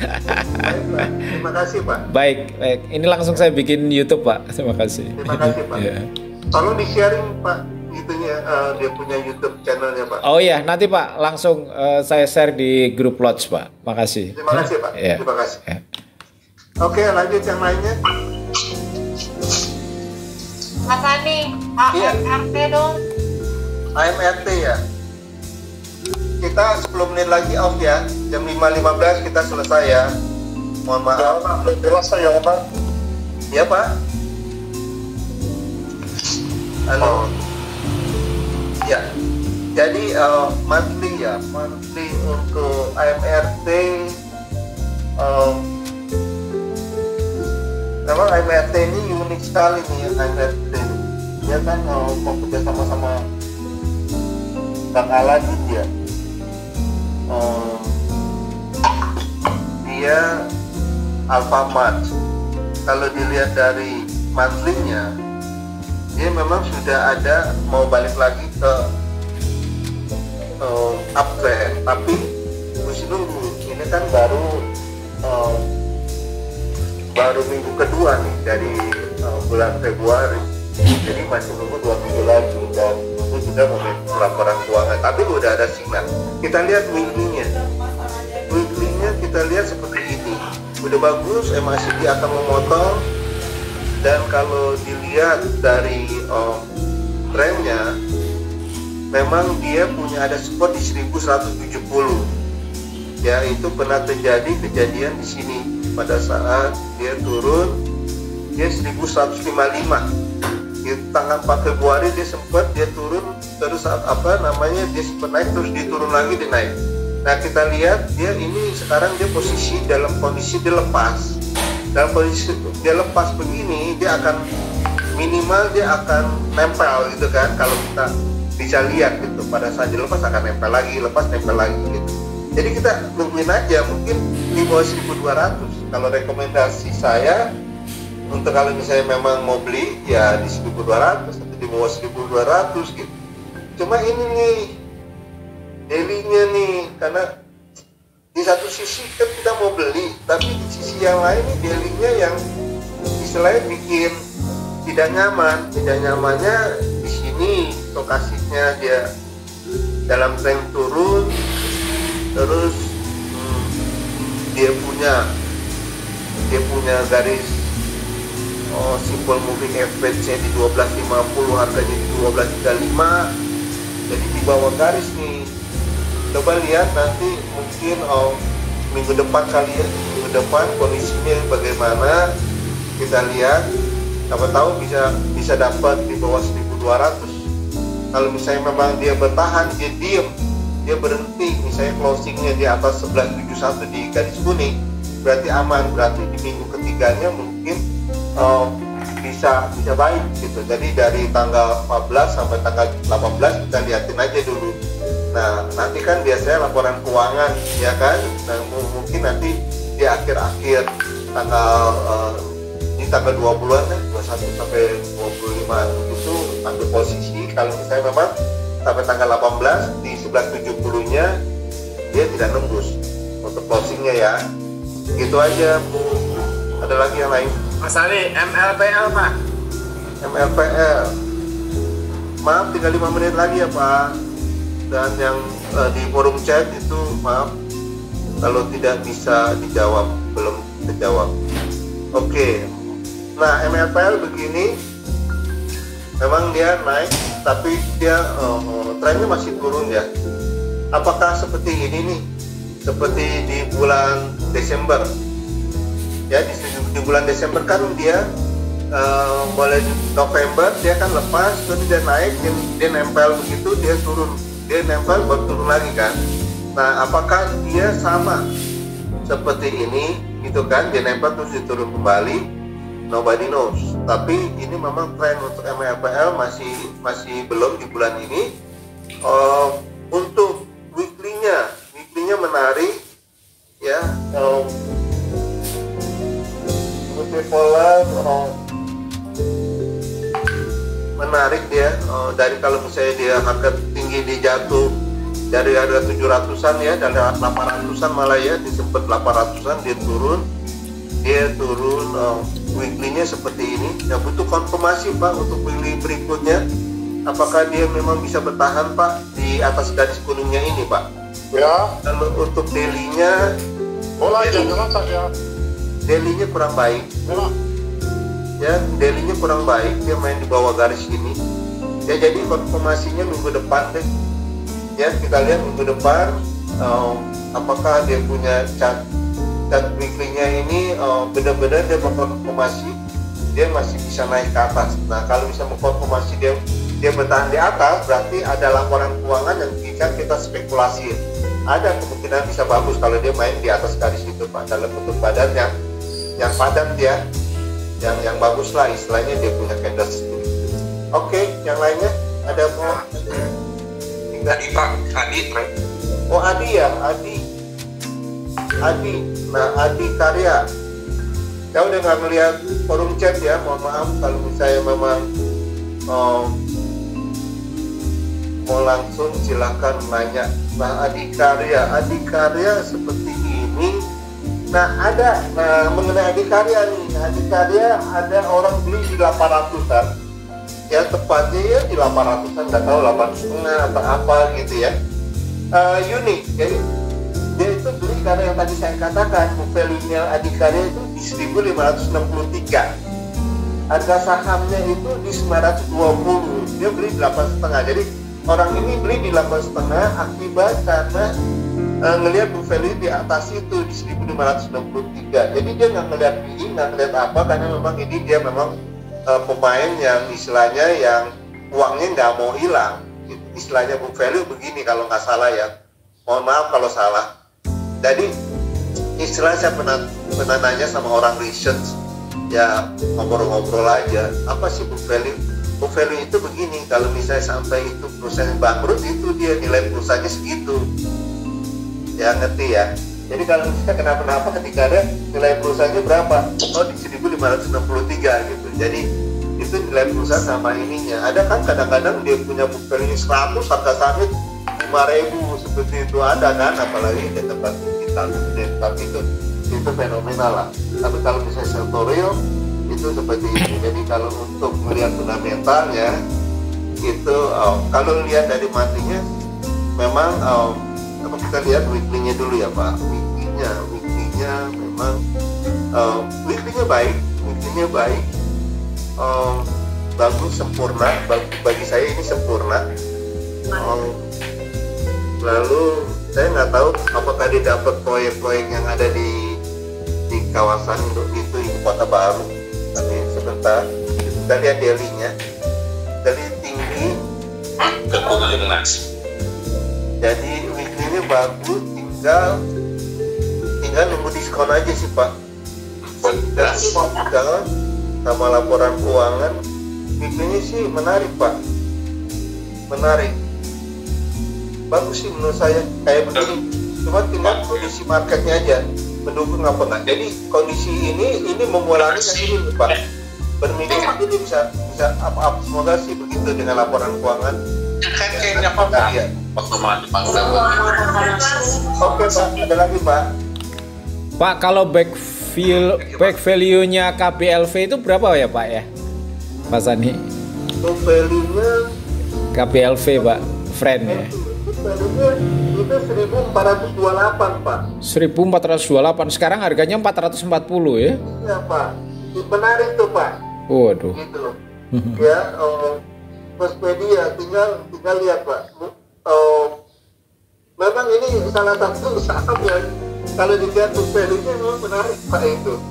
Baik, terima kasih Pak. Baik. Ini langsung saya bikin YouTube Pak. Terima kasih. Terima kasih Pak. Ya. Tolong di-sharing Pak, itunya dia punya YouTube channelnya Pak. Oh iya, nanti Pak langsung saya share di grup Lots Pak. Makasih. Terima kasih Pak. Ya. Terima kasih. Ya. Oke, lanjut yang lainnya. Mas Sani, Iya. AMRT dong. AMRT ya. Kita 10 menit lagi off ya. Jam 5.15 kita selesai ya. Mohon maaf. Selesai ya Pak. Iya Pak. Halo. Ya. Jadi monthly ya. Monthly untuk AMRT memang IMRT ini unik sekali nih IMRT. Dia kan mau kerja sama Bang Aladin ya. Dia Alfamart. Kalau dilihat dari monthly-nya, dia memang sudah ada mau balik lagi ke upgrade, tapi mesti nunggu. Ini kan baru minggu kedua nih dari bulan Februari, jadi masih nunggu 2 minggu lagi dan itu sudah memiliki laporan keuangan. Tapi udah ada sinyal. Kita lihat weekly-nya kita lihat seperti ini, udah bagus. MACD akan memotong, dan kalau dilihat dari trennya, memang dia punya ada support di 1170. Ya, itu pernah terjadi kejadian di sini pada saat dia turun, dia 1155. Di tanggal 4 Februari dia turun terus dia sempat naik terus diturun lagi, dia naik. Nah, kita lihat dia ini sekarang dia posisi dalam kondisi dia lepas. Dalam kondisi dia lepas begini, dia akan minimal dia akan nempel gitu kan. Kalau kita bisa lihat gitu, pada saat dia lepas akan nempel lagi, lepas nempel lagi gitu. Jadi kita nungguin aja, mungkin di bawah 1200. Kalau rekomendasi saya untuk kalau misalnya memang mau beli ya di 1200 atau di bawah 1200 gitu. Cuma ini nih daily-nya nih, karena di satu sisi kan kita mau beli, tapi di sisi yang lain nih daily-nya yang istilahnya bikin tidak nyaman. Tidak nyamannya di sini lokasinya dia dalam tren turun, terus dia punya garis simbol moving average-nya di 1250, harganya di 1235, jadi di bawah garis nih. Coba lihat nanti mungkin minggu depan kali ya, minggu depan kondisinya bagaimana, kita lihat, siapa tahu bisa dapat di bawah 1200. Kalau misalnya memang dia bertahan, dia diem, dia berhenti, misalnya closingnya di atas 1171 di garis kuning, berarti aman, berarti di minggu ketiganya mungkin bisa baik gitu. Jadi dari tanggal 14 sampai tanggal 18 kita lihatin aja dulu. Nah, nanti kan biasanya laporan keuangan ya kan, nah mungkin nanti di akhir-akhir di tanggal 20-an kan, 21 sampai 25 itu ambil posisi. Kalau misalnya memang sampai tanggal 18 di 1170-nya dia tidak nembus untuk closingnya ya. Gitu aja Bu. Ada lagi yang lain? Mas Ali, MLPL Pak. MLPL. Maaf, tinggal 5 menit lagi ya Pak. Dan yang di forum chat itu maaf kalau tidak bisa dijawab, belum terjawab. Oke. Nah, MLPL begini, memang dia naik, tapi dia trennya masih turun ya. Apakah seperti ini nih? Seperti di bulan Desember. Ya, di bulan Desember kan dia mulai November dia kan lepas, terus dia naik, dia nempel begitu, dia turun, dia nempel baru turun lagi kan. Nah, apakah dia sama seperti ini gitu kan, dia nempel terus dia turun kembali? Nobody knows. Tapi ini memang tren untuk MLPL masih belum di bulan ini. Untuk weekly-nya menarik ya. Multipolar menarik dia, dari kalau misalnya dia harga tinggi dia jatuh dari harga 700-an ya, dari 800-an malah ya, disebut 800-an dia turun weekly-nya seperti ini. Ya, butuh konfirmasi Pak untuk weekly berikutnya, apakah dia memang bisa bertahan Pak di atas garis kuningnya ini Pak ya. Kalau untuk daily-nya daily-nya kurang baik ya, daily-nya kurang baik, dia main di bawah garis ini ya. Jadi konfirmasinya minggu depan deh ya, kita lihat minggu depan apakah dia punya chart weekly-nya ini benar-benar dia mengkonfirmasi dia masih bisa naik ke atas. Nah, kalau bisa mengkonfirmasi dia bertahan di atas, berarti ada laporan keuangan yang bisa kita spekulasi, ada kemungkinan bisa bagus kalau dia main di atas garis itu Pak, dalam bentuk badan yang padat ya yang bagus lah, istilahnya dia punya candlestick. Oke, yang lainnya ada mau? Tadi Pak, Adi, Oh Adi ya, Adi. Nah Adi Karya. Saya udah nggak melihat forum chat ya, mohon maaf kalau misalnya memang mau langsung silakan nanya. Nah Adi Karya seperti ini. Nah mengenai Adi Karya nih, Adi Karya ada orang beli di 800-an. Ya tepatnya ya di 800-an, nggak tahu 8,5 atau apa gitu ya. Unik, jadi dia itu beli karena yang tadi saya katakan book value-nya Adi Karya itu di 1563, harga sahamnya itu di 920, dia beli 8,5. Jadi orang ini beli di 8,5 akibat karena ngelihat book value di atas itu di 1563. Jadi dia nggak ngelihat PE, nggak ngelihat apa, karena memang ini dia memang pemain yang istilahnya yang uangnya nggak mau hilang. Istilahnya book value begini kalau nggak salah ya, mohon maaf kalau salah. Jadi istilahnya saya pernah nanya sama orang research ya, ngobrol-ngobrol aja, apa sih book value? Book value itu begini, kalau misalnya sampai itu perusahaan bangkrut, itu dia nilai perusahaannya segitu ya, ngerti ya. Jadi kalau misalnya kenapa-napa ketika ada nilai perusahaannya berapa, oh di 1563 gitu. Jadi itu nilai perusahaan sama ininya. Ada kan kadang-kadang dia punya book value 100, harga sahamnya 5.000 seperti itu, ada kan, apalagi di tempat digital. Tapi itu fenomenal lah. Tapi kalau misalnya Sartorius itu seperti ini. Jadi kalau untuk melihat fundamentalnya itu kalau lihat dari monthly-nya memang kita lihat weekly-nya dulu ya Pak. Weekly-nya memang weekly-nya baik, bagus, sempurna. Bagi saya ini sempurna. Lalu saya nggak tahu apakah dia dapat proyek-proyek yang ada di kawasan itu ibu kota baru. Tapi sebentar kita lihat daily-nya, dari tinggi ke Kuningas. Jadi weekly-nya bagus, tinggal nunggu diskon aja sih Pak. Dan diskon sama laporan keuangan, weekly-nya sih menarik Pak, menarik. Bagus sih menurut saya kayak begini. Cuma tinggal kondisi marketnya aja mendukung apa enggak. Jadi kondisi ini mengulangi yang ini Pak. Berminggu ini bisa up. Semoga sih begitu dengan laporan keuangan. Kan kayaknya Pak ya. Waktu mati panggilan. Oke Pak, ada lagi Pak. Pak, kalau back value-nya KBLV itu berapa ya Pak ya? Pak Sani. Book value-nya KBLV Pak, friend ya. Itu 1428 Pak. 1428, sekarang harganya 440 ya? Iya Pak, menarik tuh Pak. Waduh. Gitu ya, Firstpedia tinggal lihat Pak. Memang ini salah satu saham yang kalau dilihat book value-nya memang menarik Pak, itu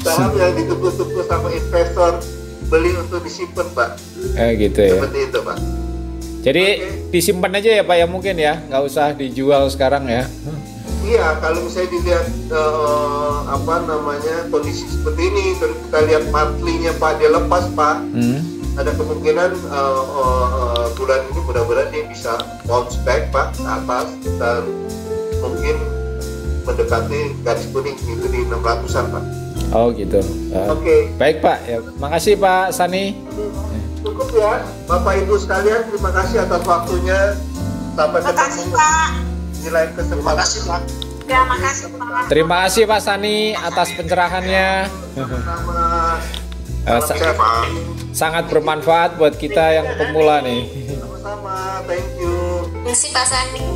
saham yang ditunggu-tunggu sama investor beli untuk disimpan Pak. Gitu ya. Seperti itu Pak. Jadi disimpan aja ya Pak ya, mungkin ya, nggak usah dijual sekarang ya. Iya, kalau misalnya dilihat kondisi seperti ini, terus kita lihat monthly-nya Pak dia lepas Pak, ada kemungkinan bulan ini mudah-mudahan dia bisa bounce back Pak ke atas dan mungkin mendekati garis kuning itu di 600-an Pak. Oh gitu. Oke. Baik Pak, ya, makasih Pak Sani. Cukup ya, Bapak Ibu sekalian, terima kasih atas waktunya. Sampai Terima kasih ketemu Pak. di lain kesempatan. Terima kasih Pak. Ya, makasih Pak. Terima kasih Pak Sani atas pencerahannya. Sangat bermanfaat buat kita yang pemula nih. Sama-sama, thank you. Terima kasih Pak Sani.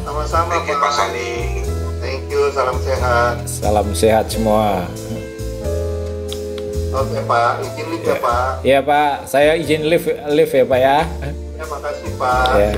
Sama-sama Thank you Pak Sani. Thank you, salam sehat. Salam sehat semua. Oke Pak, izin lift ya Pak. Iya Pak, saya izin live ya Pak ya. Ya, makasih Pak. Ya.